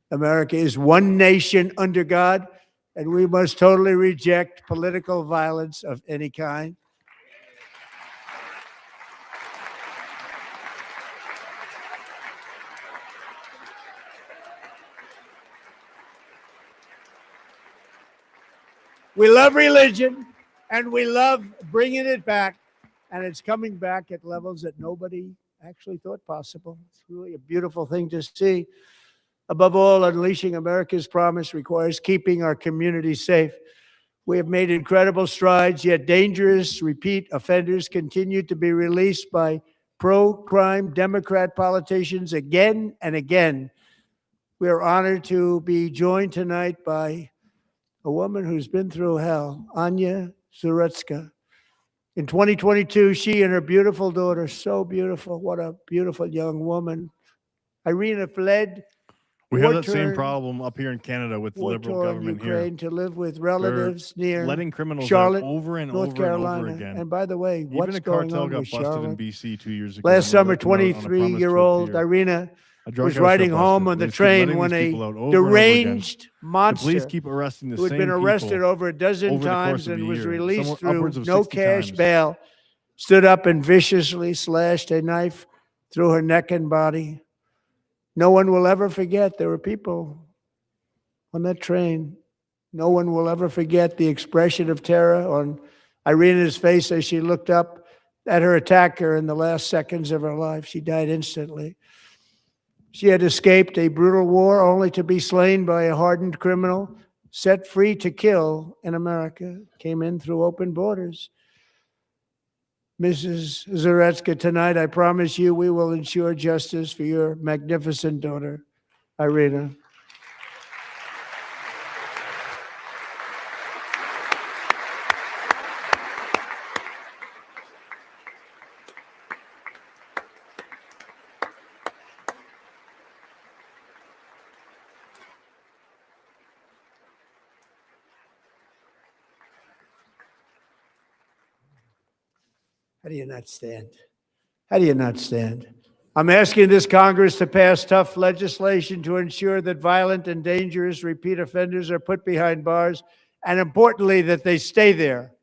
America is one nation under God, and we must totally reject political violence of any kind. We love religion, and we love bringing it back, and it's coming back at levels that nobody actually thought possible. It's really a beautiful thing to see. Above all, unleashing America's promise requires keeping our communities safe. We have made incredible strides, yet dangerous repeat offenders continue to be released by pro-crime Democrat politicians again and again. We are honored to be joined tonight by a woman who's been through hell, Anya Zuretska. In 2022, she and her beautiful daughter, so beautiful, what a beautiful young woman, Irina fled. We have that same problem up here in Canada with the liberal government Ukraine here. to live with relatives near letting criminals Charlotte, out over and North over Carolina. and over again. And by the way, Even what's a going cartel on got with busted Charlotte? in BC 2 years ago. Last summer, Let them out on a promise to 23-year-old appear. Irina drug was house riding got home busted. on the They just keep train letting when these a people out over and over deranged again. monster The police keep arresting the who had same been arrested people over a dozen over the course times of and a was year, released somewhere through upwards of no 60 cash times. bail, stood up and viciously slashed a knife through her neck and body. No one will ever forget there were people on that train. No one will ever forget the expression of terror on Irina's face as she looked up at her attacker in the last seconds of her life. She died instantly. She had escaped a brutal war only to be slain by a hardened criminal, set free to kill in America, came in through open borders. Mrs. Zaretska, tonight I promise you we will ensure justice for your magnificent daughter, Irina. How do you not stand? How do you not stand? I'm asking this Congress to pass tough legislation to ensure that violent and dangerous repeat offenders are put behind bars, and importantly, that they stay there.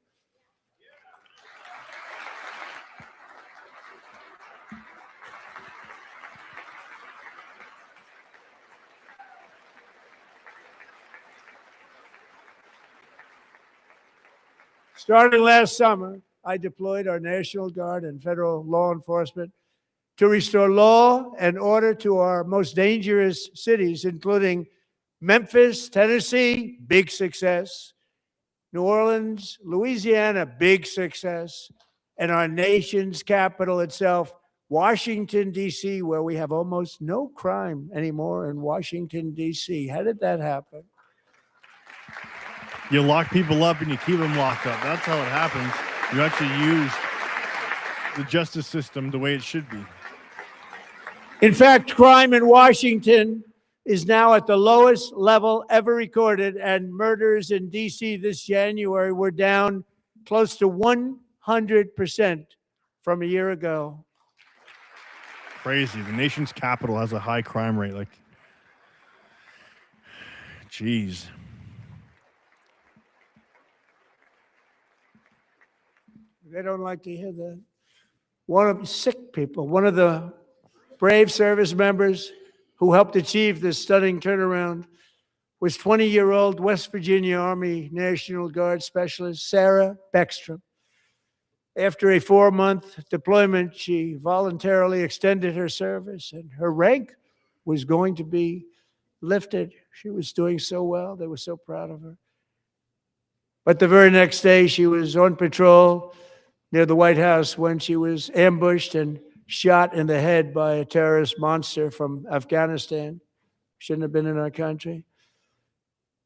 Starting last summer, I deployed our National Guard and federal law enforcement to restore law and order to our most dangerous cities, including Memphis, Tennessee, big success, New Orleans, Louisiana, big success, and our nation's capital itself, Washington, D.C., where we have almost no crime anymore in Washington, D.C. How did that happen? You lock people up and you keep them locked up. That's how it happens. You actually use the justice system the way it should be. In fact, crime in Washington is now at the lowest level ever recorded, and murders in D.C. this January were down close to 100% from a year ago. Crazy. The nation's capital has a high crime rate. Like, geez. They don't like to hear that. One of the sick people, one of the brave service members who helped achieve this stunning turnaround was 20-year-old West Virginia Army National Guard Specialist Sarah Beckstrom. After a 4-month deployment, she voluntarily extended her service, and her rank was going to be lifted. She was doing so well. They were so proud of her. But the very next day, she was on patrol near the White House when she was ambushed and shot in the head by a terrorist monster from Afghanistan. Shouldn't have been in our country.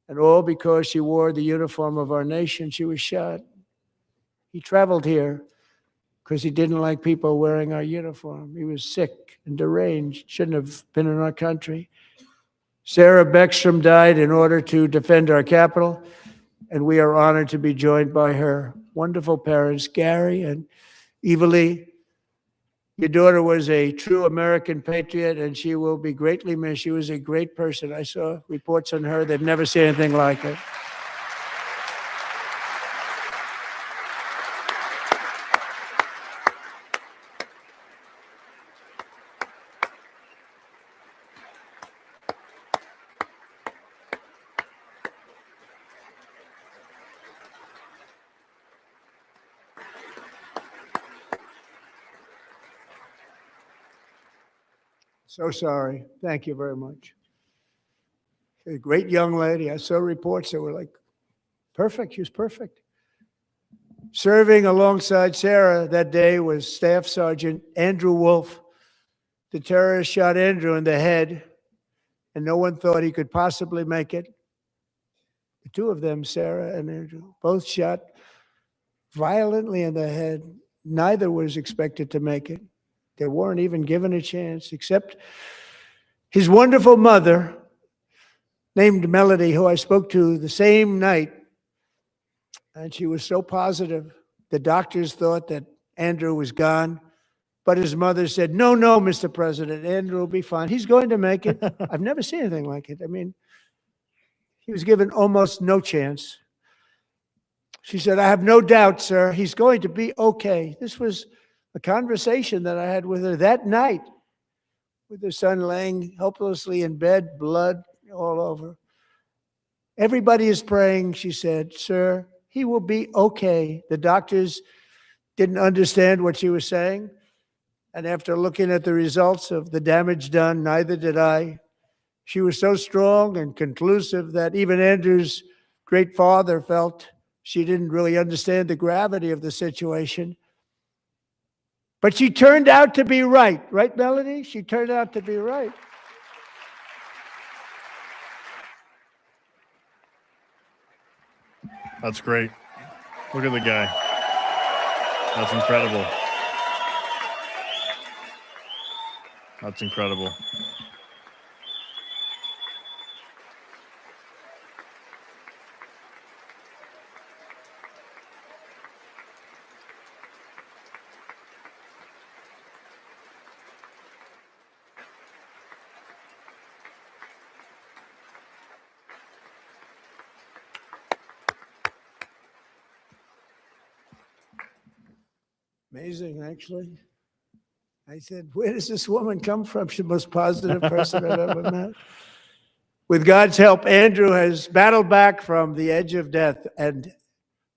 And all because she wore the uniform of our nation, she was shot. He traveled here because he didn't like people wearing our uniform. He was sick and deranged, shouldn't have been in our country. Sarah Beckstrom died in order to defend our capital, and we are honored to be joined by her wonderful parents, Gary and Evalie. Your daughter was a true American patriot, and she will be greatly missed. She was a great person. I saw reports on her. They've never seen anything like it. So sorry. Thank you very much. A great young lady. I saw reports that were like, perfect. She was perfect. Serving alongside Sarah that day was Staff Sergeant Andrew Wolf. The terrorist shot Andrew in the head, and no one thought he could possibly make it. The two of them, Sarah and Andrew, both shot violently in the head. Neither was expected to make it. They weren't even given a chance, except his wonderful mother, named Melody, who I spoke to the same night. And she was so positive. The doctors thought that Andrew was gone. But his mother said, no, Mr. President, Andrew will be fine. He's going to make it. I've never seen anything like it. I mean, he was given almost no chance. She said, I have no doubt, sir, he's going to be okay. This was a conversation that I had with her that night, with her son laying helplessly in bed, blood all over. Everybody is praying, she said, sir, he will be okay. The doctors didn't understand what she was saying. And after looking at the results of the damage done, neither did I. She was so strong and conclusive that even Andrew's great father felt she didn't really understand the gravity of the situation. But she turned out to be right. Right, Melody? She turned out to be right. That's great. Look at the guy. That's incredible. That's incredible. Amazing, actually. I said, where does this woman come from? She's the most positive person I've ever met. With God's help, Andrew has battled back from the edge of death, and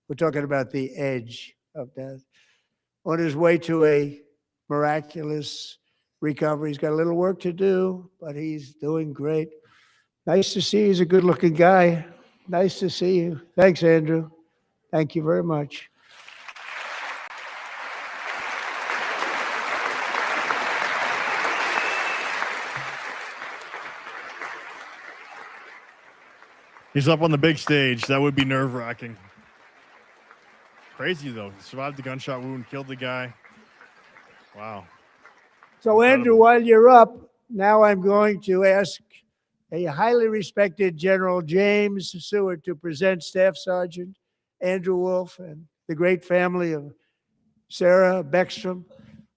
We're talking about the edge of death. On his way to a miraculous recovery. He's got a little work to do, but he's doing great. Nice to see you. He's a good-looking guy. Nice to see you. Thanks, Andrew. Thank you very much. He's up on the big stage. That would be nerve-wracking. Crazy, though. He survived the gunshot wound, killed the guy. Wow. So, Andrew, while you're up, now I'm going to ask a highly respected General James Seward to present Staff Sergeant Andrew Wolf and the great family of Sarah Beckstrom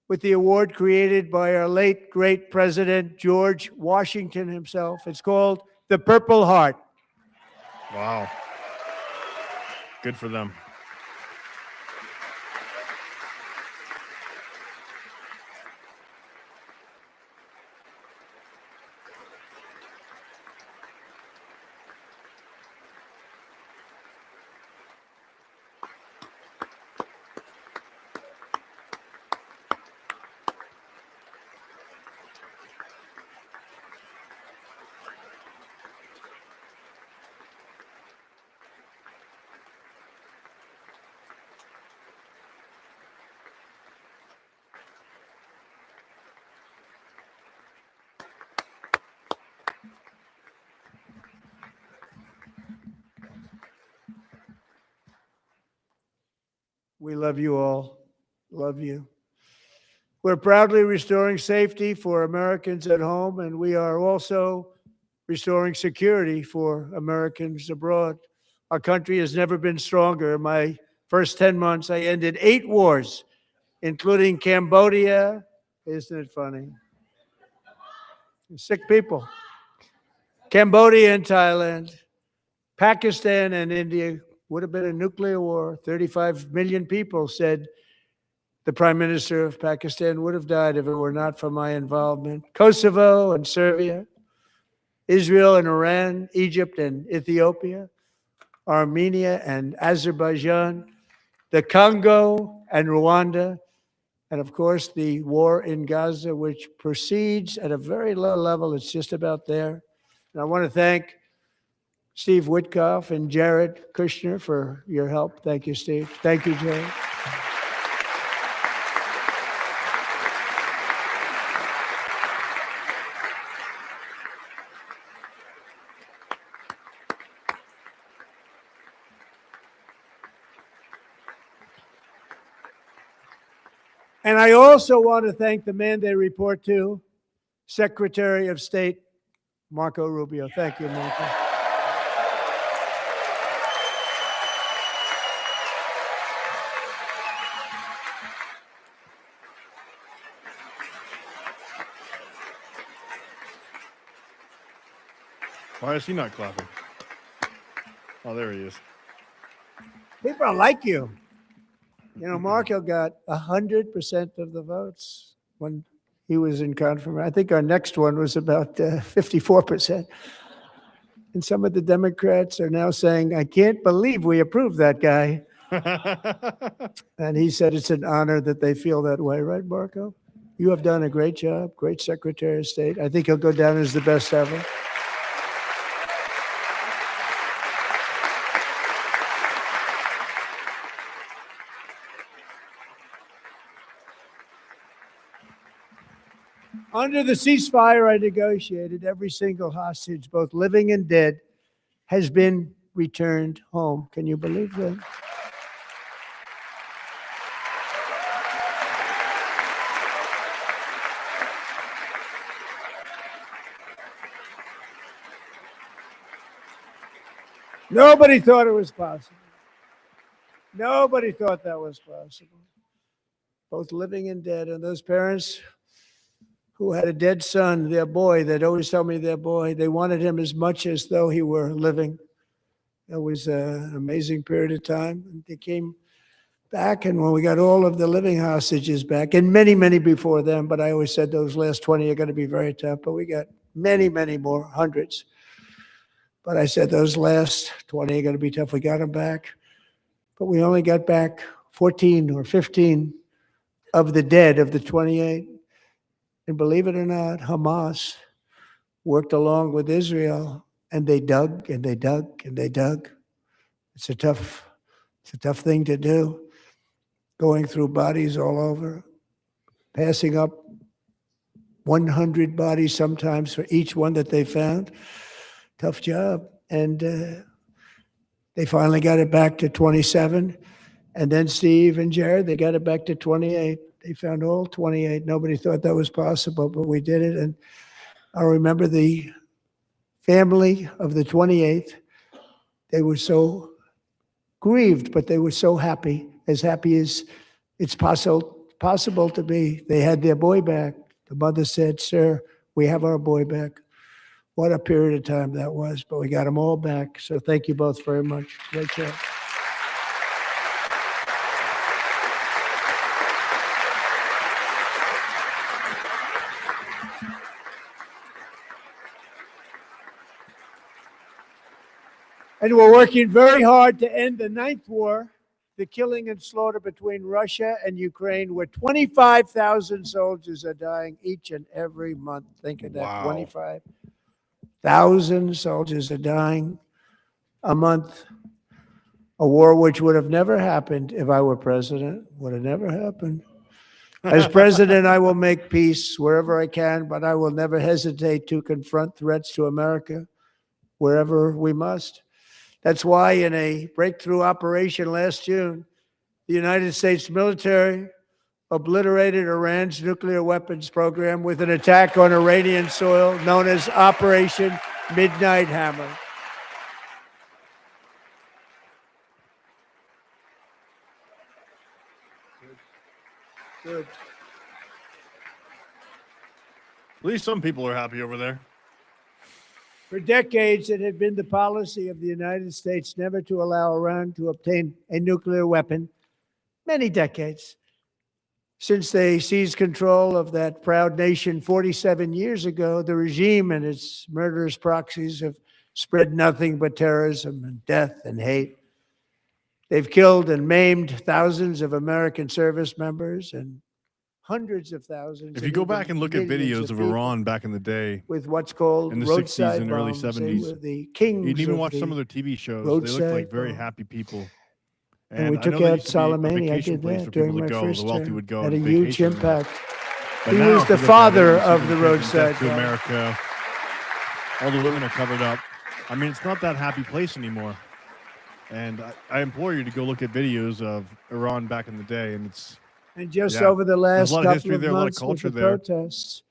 with the award created by our late, great President George Washington himself. It's called the Purple Heart. Wow. Good for them. We love you all. Love you. We're proudly restoring safety for Americans at home, and we are also restoring security for Americans abroad. Our country has never been stronger. In my first 10 months, I ended 8 wars, including Cambodia. Isn't it funny? Sick people. Cambodia and Thailand, Pakistan and India. Would have been a nuclear war. 35 million people, said the Prime Minister of Pakistan, would have died if it were not for my involvement. Kosovo and Serbia, Israel and Iran, Egypt and Ethiopia, Armenia and Azerbaijan, the Congo and Rwanda, and of course the war in Gaza, which proceeds at a very low level. It's just about there. And I want to thank Steve Witkoff and Jared Kushner for your help. Thank you, Steve. Thank you, Jared. And I also want to thank the man they report to, Secretary of State Marco Rubio. Thank you, Marco. Why is he not clapping? Oh, there he is. People like you. You know, Marco got 100% of the votes when he was in confirmation. I think our next one was about 54%. And some of the Democrats are now saying, I can't believe we approved that guy. And he said it's an honor that they feel that way, right, Marco? You have done a great job, great Secretary of State. I think he'll go down as the best ever. Under the ceasefire I negotiated, every single hostage, both living and dead, has been returned home. Can you believe that? Nobody thought it was possible. Nobody thought that was possible. Both living and dead. And those parents who had a dead son, their boy, they'd always tell me their boy, they wanted him as much as though he were living. It was an amazing period of time. And they came back, and when we got all of the living hostages back, and many, many before them, but I always said those last 20 are going to be very tough, but we got many, many more, hundreds. But I said those last 20 are going to be tough. We got them back. but we only got back 14 or 15 of the dead of the 28. And believe it or not, Hamas worked along with Israel, and they dug and they dug and they dug. It's a tough thing to do, going through bodies all over, passing up 100 bodies sometimes for each one that they found. Tough job. And they finally got it back to 27. And then Steve and Jared, they got it back to 28. They found all 28. Nobody thought that was possible, but we did it. And I remember the family of the 28th. They were so grieved, but they were so happy as it's possible to be. They had their boy back. The mother said, "Sir, we have our boy back." What a period of time that was, but we got them all back. So thank you both very much. Great job. And we're working very hard to end the ninth war, the killing and slaughter between Russia and Ukraine, where 25,000 soldiers are dying each and every month. Think of that, Wow. 25,000 soldiers are dying a month. A war which would have never happened if I were president, would have never happened. As president, I will make peace wherever I can, but I will never hesitate to confront threats to America wherever we must. That's why in a breakthrough operation last June, the United States military obliterated Iran's nuclear weapons program with an attack on Iranian soil known as Operation Midnight Hammer. Good. At least some people are happy over there. For decades, it had been the policy of the United States never to allow Iran to obtain a nuclear weapon. Many decades. Since they seized control of that proud nation 47 years ago, the regime and its murderous proxies have spread nothing but terrorism and death and hate. They've killed and maimed thousands of American service members and hundreds of thousands. If you go back and look at videos of Iran back in the day, with what's called in the roadside 60s and early bombs, 70s, they were the kings. you'd even of watch the some of their TV shows. They roadside looked like very bomb. happy people. And we I took know there out used to be a Soleimani. I vacation did place that for during people my to go. first The wealthy term. would go Had a on huge vacation there. impact. But He now, was if the you look at it, father you see of them the taking roadside death to bomb. America. All the women are covered up. I mean, it's not that happy place anymore. And I implore you to go look at videos of Iran back in the day, and it's And just yeah, over the there's last a lot of couple history of there, a lot of months with culture the there. protests,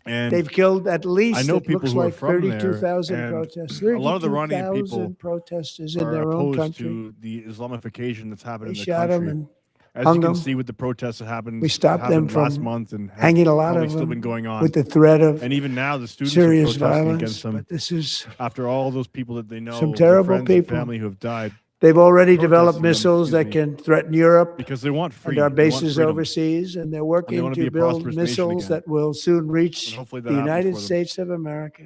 And they've killed at least, I know it people looks who are like from there, 32,000 and protesters. a lot of the Iranian people 32,000 protesters in are their own opposed country. to the Islamification that's happened They in the shot them country. and As hung you can them. see with the protests that happened, We stopped them last from month and have hanging a lot probably of still them been going on. with the threat of And even now, the students serious are protesting violence. against them. But this is After all those people that they know, some their terrible friends and people. family who have died, They've already protesting developed them, missiles that can threaten Europe because they want and freedom. our They want bases freedom. overseas, and they're working wanna be to a build prosperous nation missiles again. that will soon reach And hopefully that the happens United for them. States of America.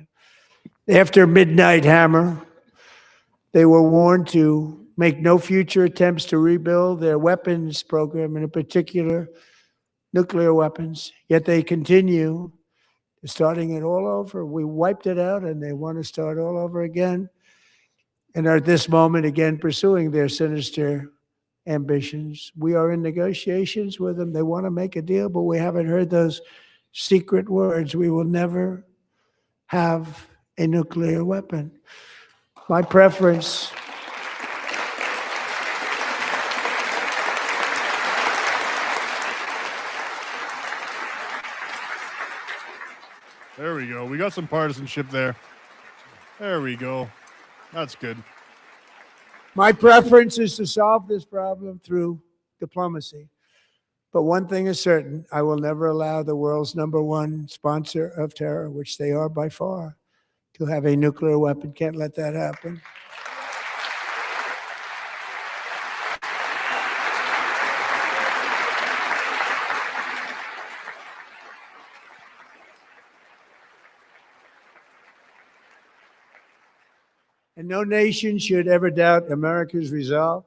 After Midnight Hammer, they were warned to make no future attempts to rebuild their weapons program, and in particular, nuclear weapons. Yet they continue starting it all over. We wiped it out, and they want to start all over again. And are at this moment again pursuing their sinister ambitions. We are in negotiations with them. They want to make a deal, but we haven't heard those secret words. We will never have a nuclear weapon. My preference. There we go. We got some partisanship there. There we go. That's good. My preference is to solve this problem through diplomacy. But one thing is certain, I will never allow the world's #1 sponsor of terror, which they are by far, to have a nuclear weapon. Can't let that happen. And no nation should ever doubt America's resolve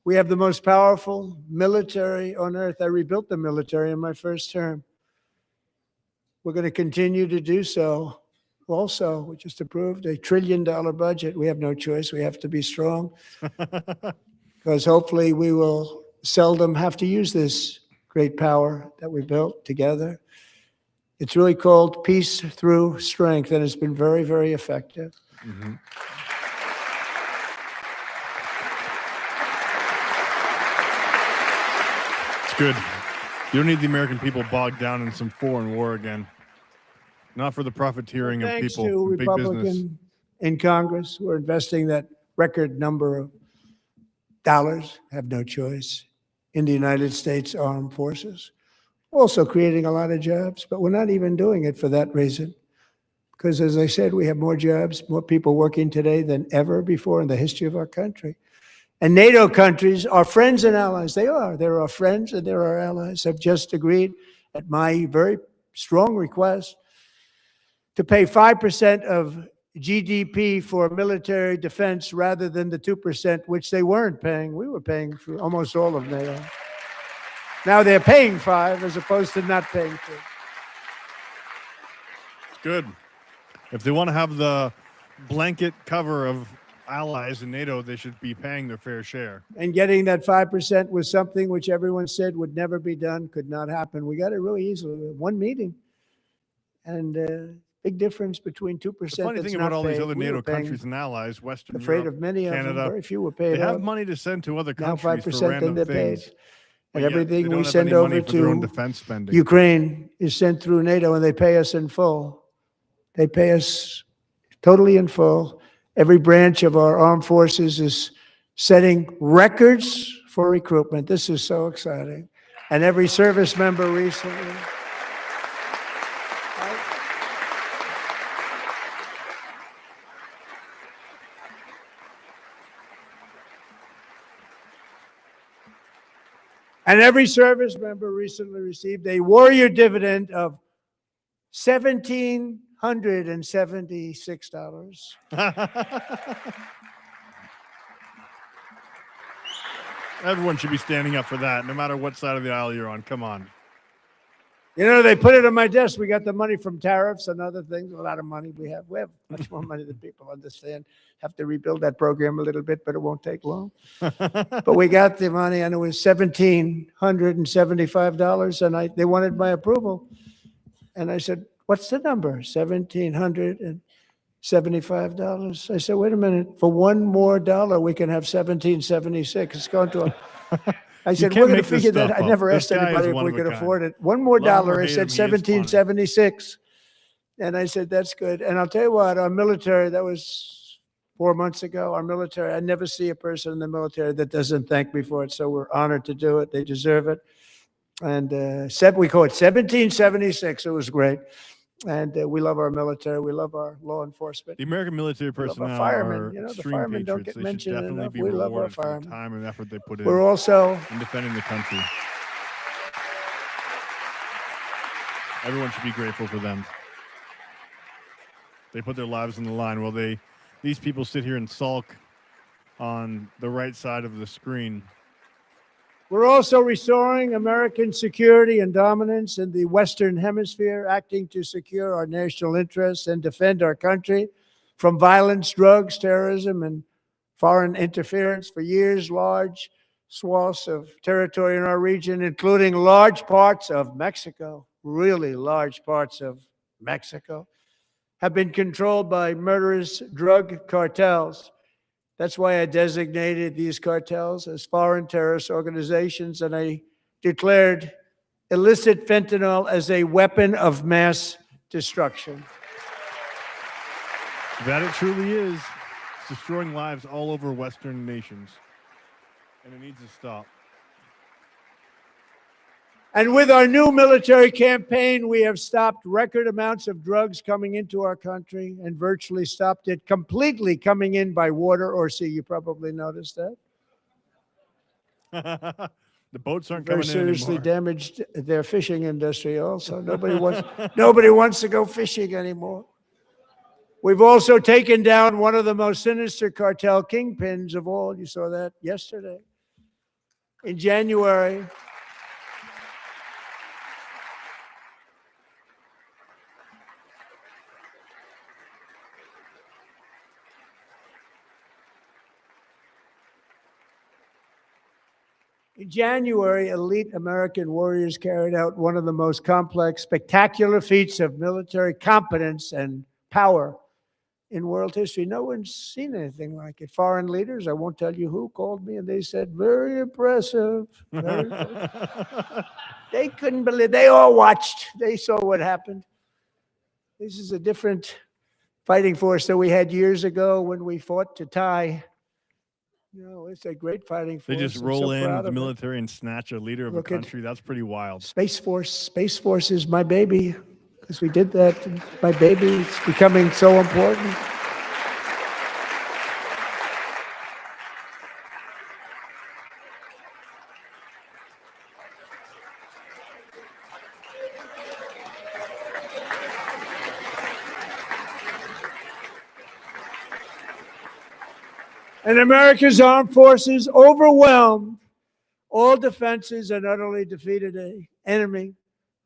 We have the most powerful military on earth. I rebuilt the military in my first term. We're going to continue to do so. Also, we just approved $1 trillion budget. We have no choice. We have to be strong because hopefully we will seldom have to use this great power that we built together. It's really called Peace Through Strength, and it's been very, very effective. Mm-hmm. It's good. You don't need the American people bogged down in some foreign war again. Not for the profiteering of people. Thanks to Big Republican business. in Congress, we're investing that record number of dollars, have no choice, in the United States Armed Forces. Also creating a lot of jobs, but we're not even doing it for that reason. Because as I said, we have more jobs, more people working today than ever before in the history of our country. And NATO countries are friends and allies. They are. They're our friends and they're our allies. Have just agreed at my very strong request to pay 5% of GDP for military defense rather than the 2%, which they weren't paying. We were paying for almost all of NATO. Now they're paying 5 as opposed to not paying 2. Good. If they want to have the blanket cover of allies in NATO, they should be paying their fair share. And getting that 5% was something which everyone said would never be done, could not happen. We got it really easily. One meeting. And big difference between 2%. The funny thing about all these other NATO countries and allies, Western Afraid Europe, of many Canada, of them, very few were paid. They have money to send to other now countries 5% for random then they're things. paid. And everything we send over over to to Ukraine is sent through NATO, and they pay us in full. They pay us totally in full. Every branch of our armed forces is setting records for recruitment. This is so exciting. And every service member recently. And every service member recently received a warrior dividend of $1,776. Everyone should be standing up for that, no matter what side of the aisle you're on. Come on. You know, they put it on my desk. We got the money from tariffs and other things. A lot of money we have. We have much more money than people understand. Have to rebuild that program a little bit, but it won't take long. But we got the money, and it was $1,775, and they wanted my approval. And I said, what's the number? $1,775. I said, wait a minute. For one more dollar, we can have $1,776. It's going to... I said, we're going to figure that. I never asked anybody if we could afford it. One more dollar. I said, $1,776. And I said, that's good. And I'll tell you what, our military, that was 4 months ago, our military, I never see a person in the military that doesn't thank me for it. So we're honored to do it. They deserve it. And we call it 1776. It was great. And we love our military. We love our law enforcement. The American military personnel firemen. are You know, the extreme firemen don't patriots. get They should mentioned definitely enough. be We love our rewarded for the firemen. time and effort they put in We're also in defending the country. Everyone should be grateful for them. They put their lives on the line while these people sit here and sulk on the right side of the screen. We're also restoring American security and dominance in the Western Hemisphere, acting to secure our national interests and defend our country from violence, drugs, terrorism, and foreign interference. For years, large swaths of territory in our region, including large parts of Mexico, really large parts of Mexico, have been controlled by murderous drug cartels. That's why I designated these cartels as foreign terrorist organizations, and I declared illicit fentanyl as a weapon of mass destruction. That it truly is. It's destroying lives all over Western nations, and it needs to stop. And with our new military campaign, we have stopped record amounts of drugs coming into our country and virtually stopped it completely coming in by water or sea. You probably noticed that. The boats aren't Very coming in seriously anymore. damaged their fishing industry also. Nobody wants to go fishing anymore. We've also taken down one of the most sinister cartel kingpins of all. You saw that yesterday. In January, elite American warriors carried out one of the most complex, spectacular feats of military competence and power in world history. No one's seen anything like it. Foreign leaders, I won't tell you who, called me and they said, very impressive. Very impressive. They couldn't believe, they all watched. They saw what happened. This is a different fighting force that we had years ago when we fought to tie. You know, it's a great fighting force. They just roll in the military and snatch a leader of a country. That's pretty wild. Space Force is my baby, because we did that. My baby, it's becoming so important. And America's armed forces overwhelmed all defenses and utterly defeated an enemy,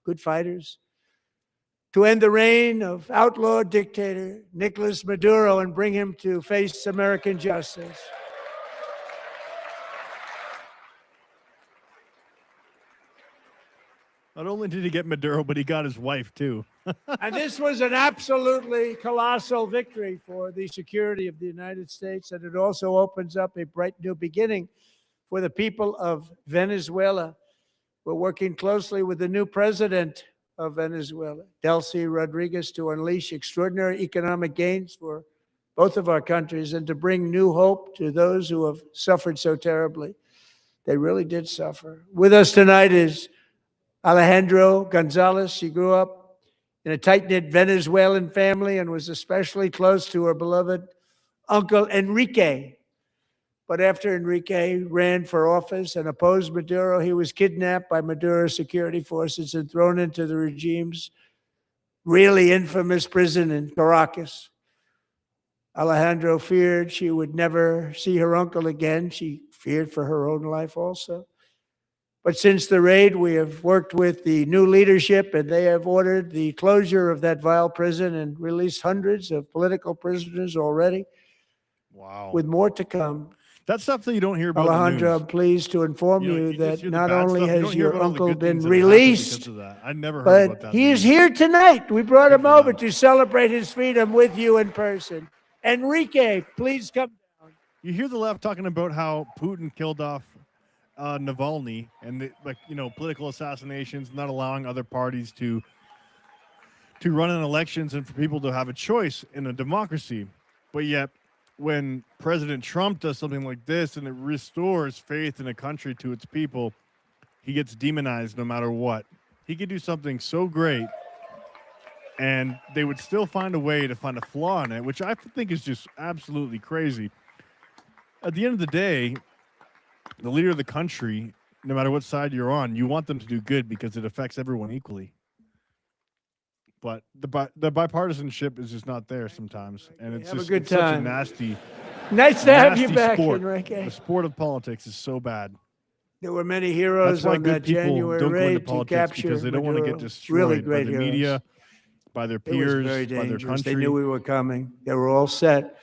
good fighters, to end the reign of outlaw dictator Nicolas Maduro and bring him to face American justice. Not only did he get Maduro, but he got his wife, too. And this was an absolutely colossal victory for the security of the United States. And it also opens up a bright new beginning for the people of Venezuela. We're working closely with the new president of Venezuela, Delcy Rodriguez, to unleash extraordinary economic gains for both of our countries and to bring new hope to those who have suffered so terribly. They really did suffer. With us tonight is Alejandro Gonzalez. She grew up in a tight-knit Venezuelan family and was especially close to her beloved uncle Enrique. But after Enrique ran for office and opposed Maduro, he was kidnapped by Maduro's security forces and thrown into the regime's really infamous prison in Caracas. Alejandro feared she would never see her uncle again. She feared for her own life also. But since the raid, we have worked with the new leadership, and they have ordered the closure of that vile prison and released hundreds of political prisoners already. Wow. With more to come. That's stuff that you don't hear about. Alejandro, I'm pleased to inform you that not only has your uncle been released, I never heard about that. But he is here tonight. We brought him over to celebrate his freedom with you in person. Enrique, please come down. You hear the left talking about how Putin killed off Navalny and political assassinations, not allowing other parties to run in elections and for people to have a choice in a democracy. But yet, when President Trump does something like this and it restores faith in a country to its people, he gets demonized no matter what. He could do something so great, and they would still find a way to find a flaw in it, which I think is just absolutely crazy. At the end of the day, the leader of the country, no matter what side you're on, you want them to do good because it affects everyone equally. But the bipartisanship is just not there sometimes, and it's just such a nasty. Nice to have you back, Enrique. The sport of politics is so bad. There were many heroes on that January raid to capture because they don't want to get destroyed really great by the media, by their peers, by their country. They knew we were coming. They were all set.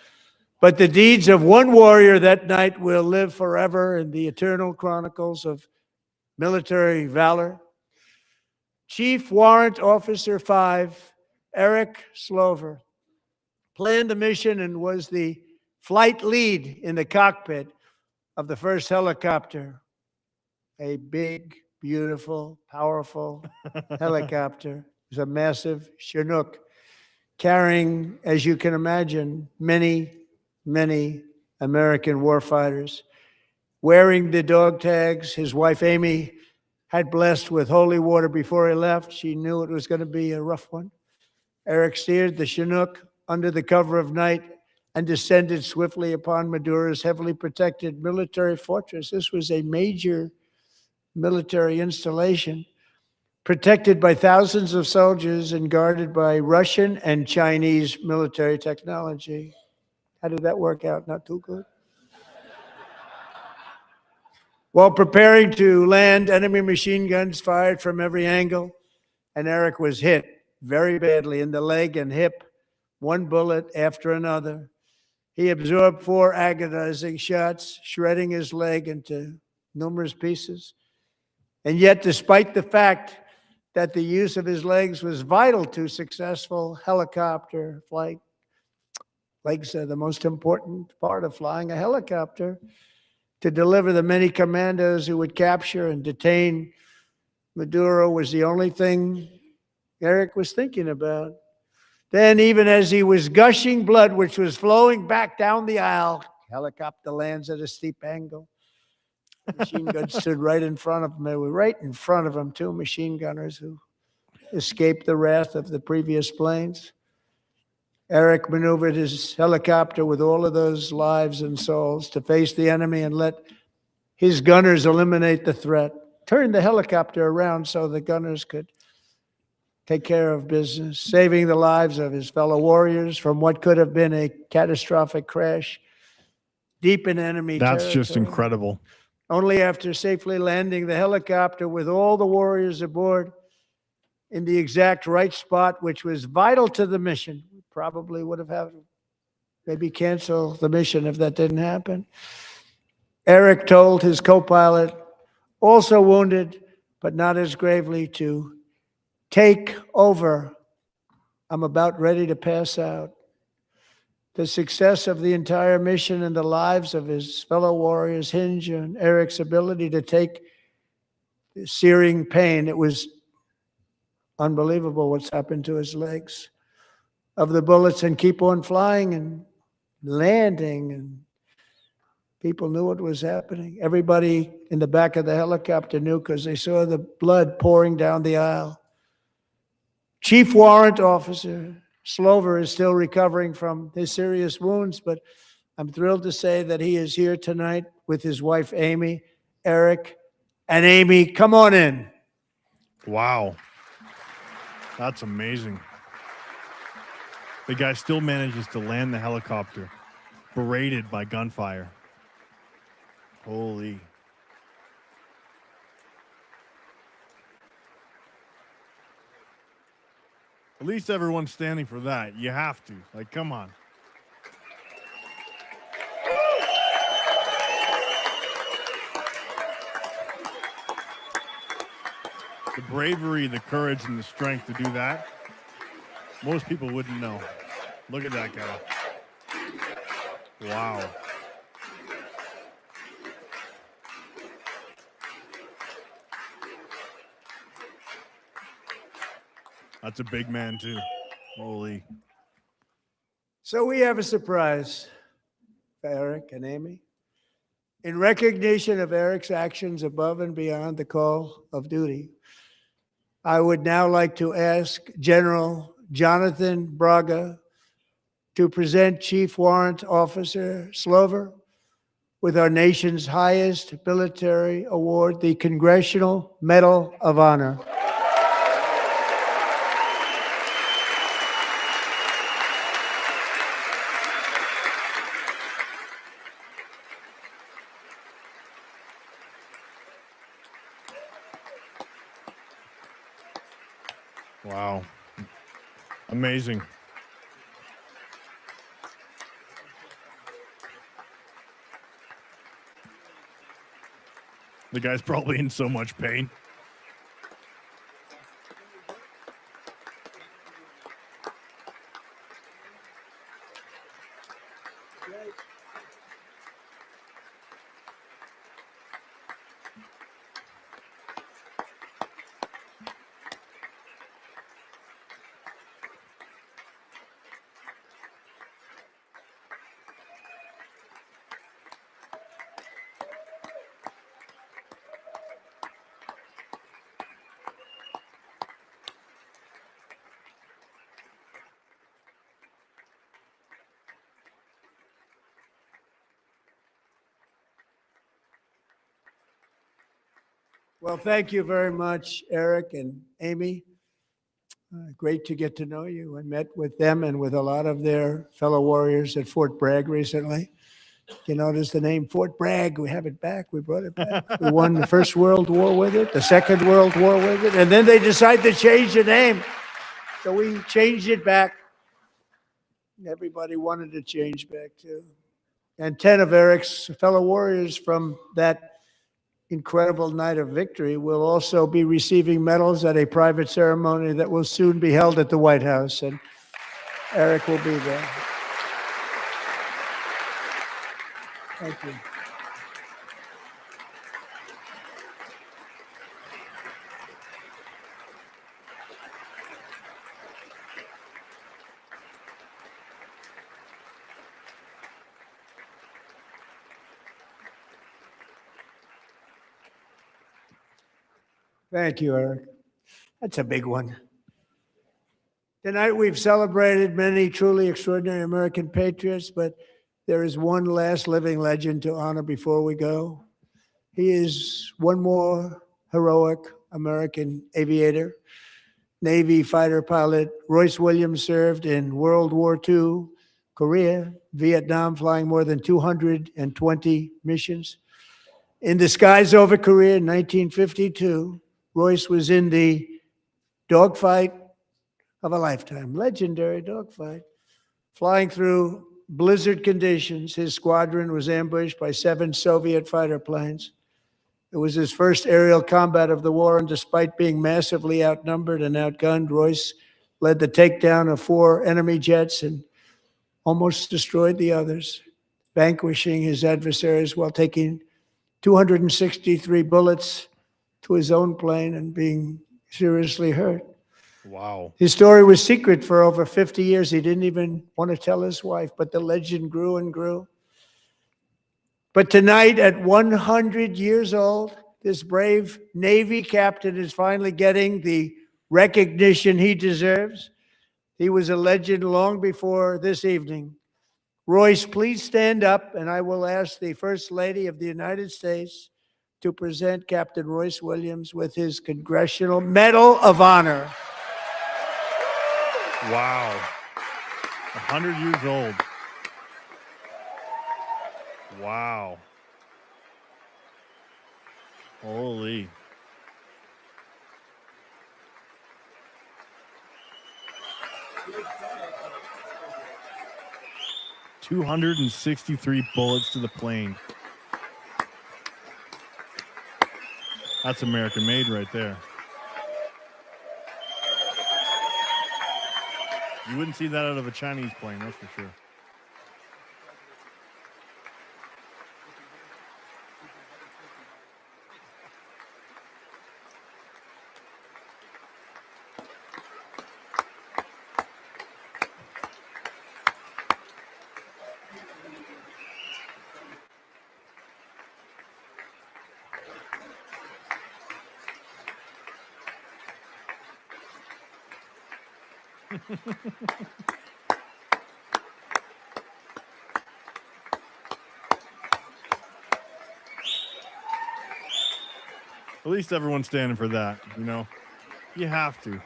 But the deeds of one warrior that night will live forever in the eternal chronicles of military valor. Chief Warrant Officer 5, Eric Slover, planned the mission and was the flight lead in the cockpit of the first helicopter, a big, beautiful, powerful helicopter. It was a massive Chinook carrying, as you can imagine, many American warfighters. Wearing the dog tags, his wife Amy had blessed with holy water before he left. She knew it was going to be a rough one. Eric steered the Chinook under the cover of night and descended swiftly upon Maduro's heavily protected military fortress. This was a major military installation, protected by thousands of soldiers and guarded by Russian and Chinese military technology. How did that work out? Not too good. While preparing to land, enemy machine guns fired from every angle, and Eric was hit very badly in the leg and hip, one bullet after another. He absorbed 4 agonizing shots, shredding his leg into numerous pieces. And yet, despite the fact that the use of his legs was vital to successful helicopter flight, legs are the most important part of flying a helicopter, to deliver the many commandos who would capture and detain Maduro was the only thing Eric was thinking about. Then, even as he was gushing blood, which was flowing back down the aisle, helicopter lands at a steep angle. Machine guns stood right in front of him. They were right in front of him, 2 machine gunners who escaped the wrath of the previous planes. Eric maneuvered his helicopter with all of those lives and souls to face the enemy and let his gunners eliminate the threat. Turned the helicopter around so the gunners could take care of business, saving the lives of his fellow warriors from what could have been a catastrophic crash deep in enemy territory. That's just incredible. Only after safely landing the helicopter with all the warriors aboard in the exact right spot, which was vital to the mission. We probably would have had maybe cancel the mission if that didn't happen. Eric told his co-pilot, also wounded, but not as gravely, to take over. I'm about ready to pass out. The success of the entire mission and the lives of his fellow warriors hinge on Eric's ability to take the searing pain. It was unbelievable what's happened to his legs of the bullets and keep on flying and landing, and people knew what was happening. Everybody in the back of the helicopter knew because they saw the blood pouring down the aisle. Chief Warrant Officer Slover is still recovering from his serious wounds, but I'm thrilled to say that he is here tonight with his wife, Amy. Eric and Amy, come on in. Wow. That's amazing. The guy still manages to land the helicopter, berated by gunfire. Holy. At least everyone's standing for that. You have to. Like, come on. The bravery, the courage, and the strength to do that, most people wouldn't know. Look at that guy. Wow. That's a big man, too. Holy. So we have a surprise for Eric and Amy. In recognition of Eric's actions above and beyond the call of duty, I would now like to ask General Jonathan Braga to present Chief Warrant Officer Slover with our nation's highest military award, the Congressional Medal of Honor. Wow. Amazing. The guy's probably in so much pain. Well, thank you very much, Eric and Amy. Great to get to know you. I met with them and with a lot of their fellow warriors at Fort Bragg recently. You notice the name Fort Bragg. We have it back. We brought it back. We won the First World War with it, the Second World War with it, and then they decided to change the name. So we changed it back. Everybody wanted to change back too. And 10 of Eric's fellow warriors from that incredible night of victory will also be receiving medals at a private ceremony that will soon be held at the White House, and Eric will be there. Thank you. Thank you, Eric. That's a big one. Tonight we've celebrated many truly extraordinary American patriots, but there is one last living legend to honor before we go. He is one more heroic American aviator, Navy fighter pilot. Royce Williams served in World War II, Korea, Vietnam, flying more than 220 missions. In the skies over Korea in 1952, Royce was in the dogfight of a lifetime, legendary dogfight. Flying through blizzard conditions, his squadron was ambushed by 7 Soviet fighter planes. It was his first aerial combat of the war, and despite being massively outnumbered and outgunned, Royce led the takedown of 4 enemy jets and almost destroyed the others, vanquishing his adversaries while taking 263 bullets to his own plane and being seriously hurt. Wow. His story was secret for over 50 years. He didn't even want to tell his wife, but the legend grew and grew. But tonight, at 100 years old, this brave Navy captain is finally getting the recognition he deserves. He was a legend long before this evening. Royce, please stand up, and I will ask the First Lady of the United States to present Captain Royce Williams with his Congressional Medal of Honor. Wow. 100 years old. Wow. Holy. $263 bullets to the plane. That's American made right there. You wouldn't see that out of a Chinese plane, that's for sure. At least everyone's standing for that, you know? You have to.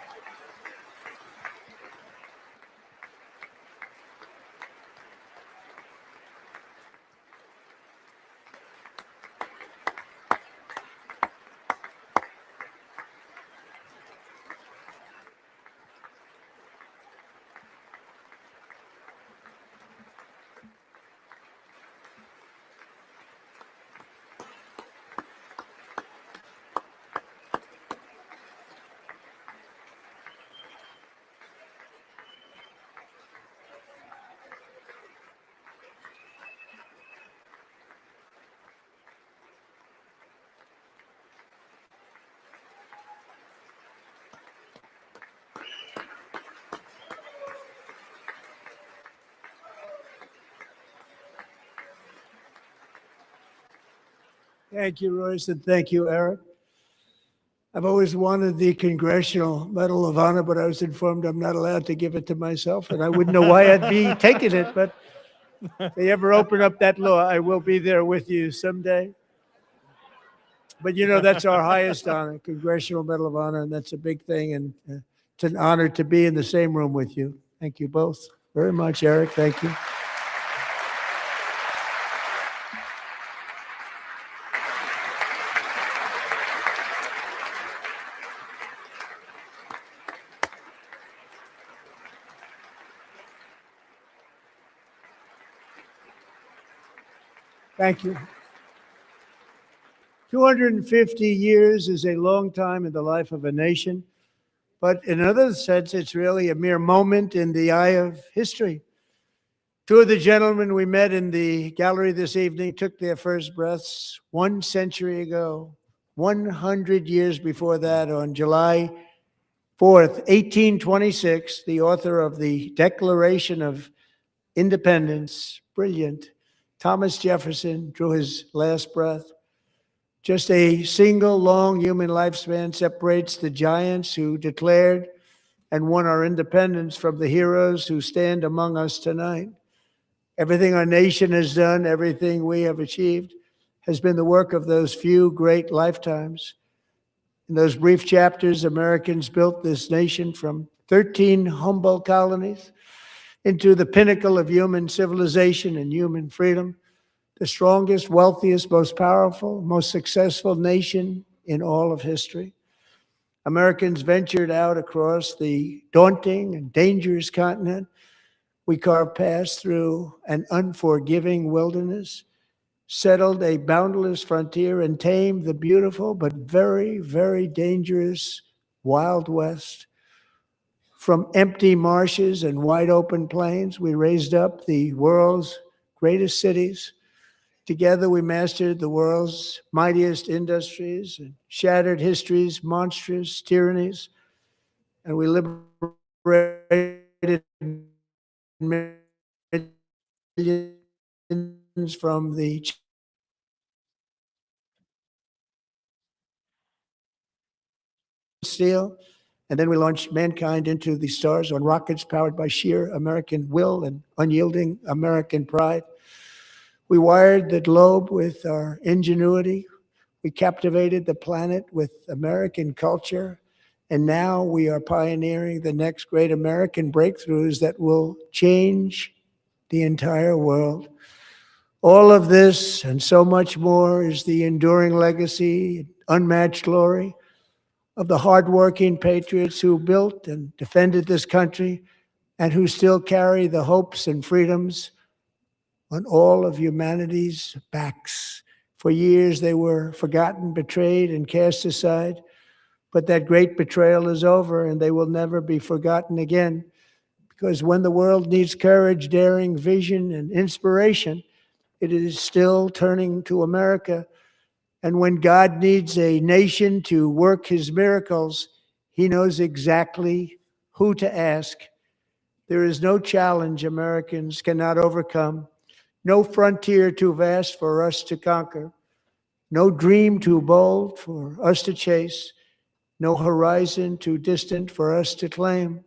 Thank you, Royce, and thank you, Eric. I've always wanted the Congressional Medal of Honor, but I was informed I'm not allowed to give it to myself, and I wouldn't know why I'd be taking it, but if they ever open up that law, I will be there with you someday. But you know, that's our highest honor, Congressional Medal of Honor, and that's a big thing, and it's an honor to be in the same room with you. Thank you both very much, Eric. Thank you. Thank you. 250 years is a long time in the life of a nation, but in another sense, it's really a mere moment in the eye of history. Two of the gentlemen we met in the gallery this evening took their first breaths 1 century ago, 100 years before that, on July 4th, 1826, the author of the Declaration of Independence, brilliant, Thomas Jefferson, drew his last breath. Just a single long human lifespan separates the giants who declared and won our independence from the heroes who stand among us tonight. Everything our nation has done, everything we have achieved, has been the work of those few great lifetimes. In those brief chapters, Americans built this nation from 13 humble colonies into the pinnacle of human civilization and human freedom, the strongest, wealthiest, most powerful, most successful nation in all of history. Americans ventured out across the daunting and dangerous continent. We carved paths through an unforgiving wilderness, settled a boundless frontier, and tamed the beautiful but very, very dangerous Wild West. From empty marshes and wide open plains, we raised up the world's greatest cities. Together, we mastered the world's mightiest industries and shattered history's monstrous tyrannies, and we liberated millions from the steel. And then we launched mankind into the stars on rockets powered by sheer American will and unyielding American pride. We wired the globe with our ingenuity. We captivated the planet with American culture. And now we are pioneering the next great American breakthroughs that will change the entire world. All of this and so much more is the enduring legacy, unmatched glory of the hardworking patriots who built and defended this country and who still carry the hopes and freedoms on all of humanity's backs. For years, they were forgotten, betrayed, and cast aside. But that great betrayal is over, and they will never be forgotten again. Because when the world needs courage, daring, vision, and inspiration, it is still turning to America. And when God needs a nation to work his miracles, he knows exactly who to ask. There is no challenge Americans cannot overcome, no frontier too vast for us to conquer, no dream too bold for us to chase, no horizon too distant for us to claim.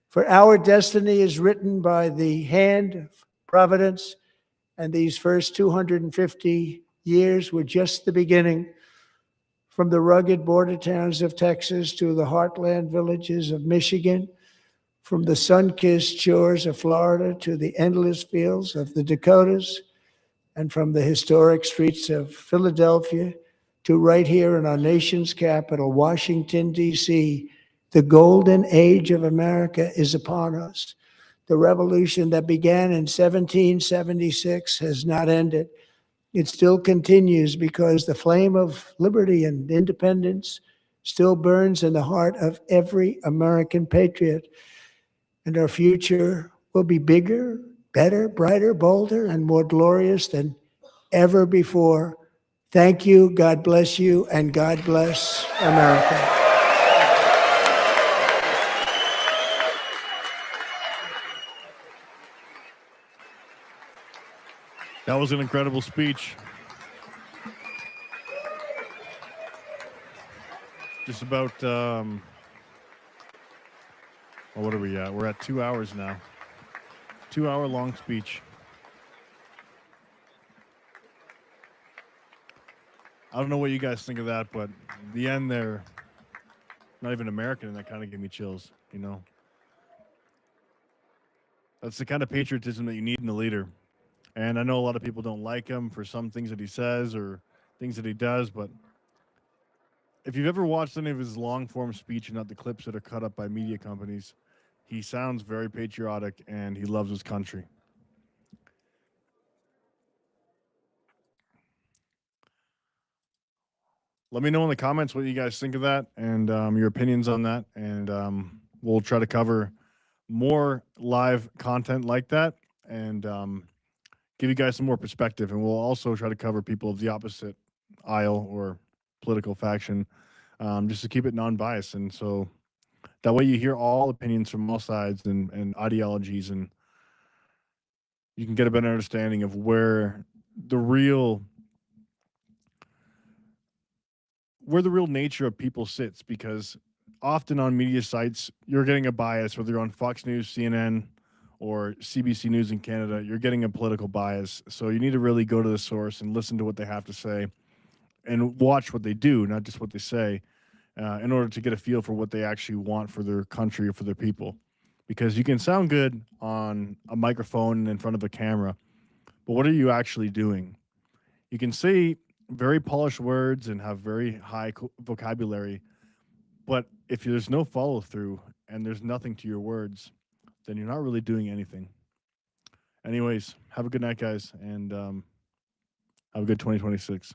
For our destiny is written by the hand of providence, and these first 250 years were just the beginning. From the rugged border towns of Texas to the heartland villages of Michigan, from the sun-kissed shores of Florida to the endless fields of the Dakotas, and from the historic streets of Philadelphia to right here in our nation's capital, Washington, D.C., the golden age of America is upon us. The revolution that began in 1776 has not ended. It still continues because the flame of liberty and independence still burns in the heart of every American patriot. And our future will be bigger, better, brighter, bolder, and more glorious than ever before. Thank you, God bless you, and God bless America. That was an incredible speech. Just about, what are we at? We're at 2 hours now. 2 hour long speech. I don't know what you guys think of that, but the end there, not even American, and that kind of gave me chills, you know? That's the kind of patriotism that you need in a leader. And I know a lot of people don't like him for some things that he says or things that he does, but if you've ever watched any of his long-form speech and not the clips that are cut up by media companies, he sounds very patriotic and he loves his country. Let me know in the comments what you guys think of that and your opinions on that. And we'll try to cover more live content like that and give you guys some more perspective. And we'll also try to cover people of the opposite aisle or political faction just to keep it non-biased. And so that way you hear all opinions from all sides and ideologies, and you can get a better understanding of the real where the real nature of people sits, because often on media sites you're getting a bias, whether you're on Fox News, CNN, or CBC News in Canada, you're getting a political bias. So you need to really go to the source and listen to what they have to say and watch what they do, not just what they say, in order to get a feel for what they actually want for their country or for their people. Because you can sound good on a microphone and in front of a camera, but what are you actually doing? You can say very polished words and have very high vocabulary, but if there's no follow through and there's nothing to your words, then you're not really doing anything. Anyways, have a good night, guys, and have a good 2026.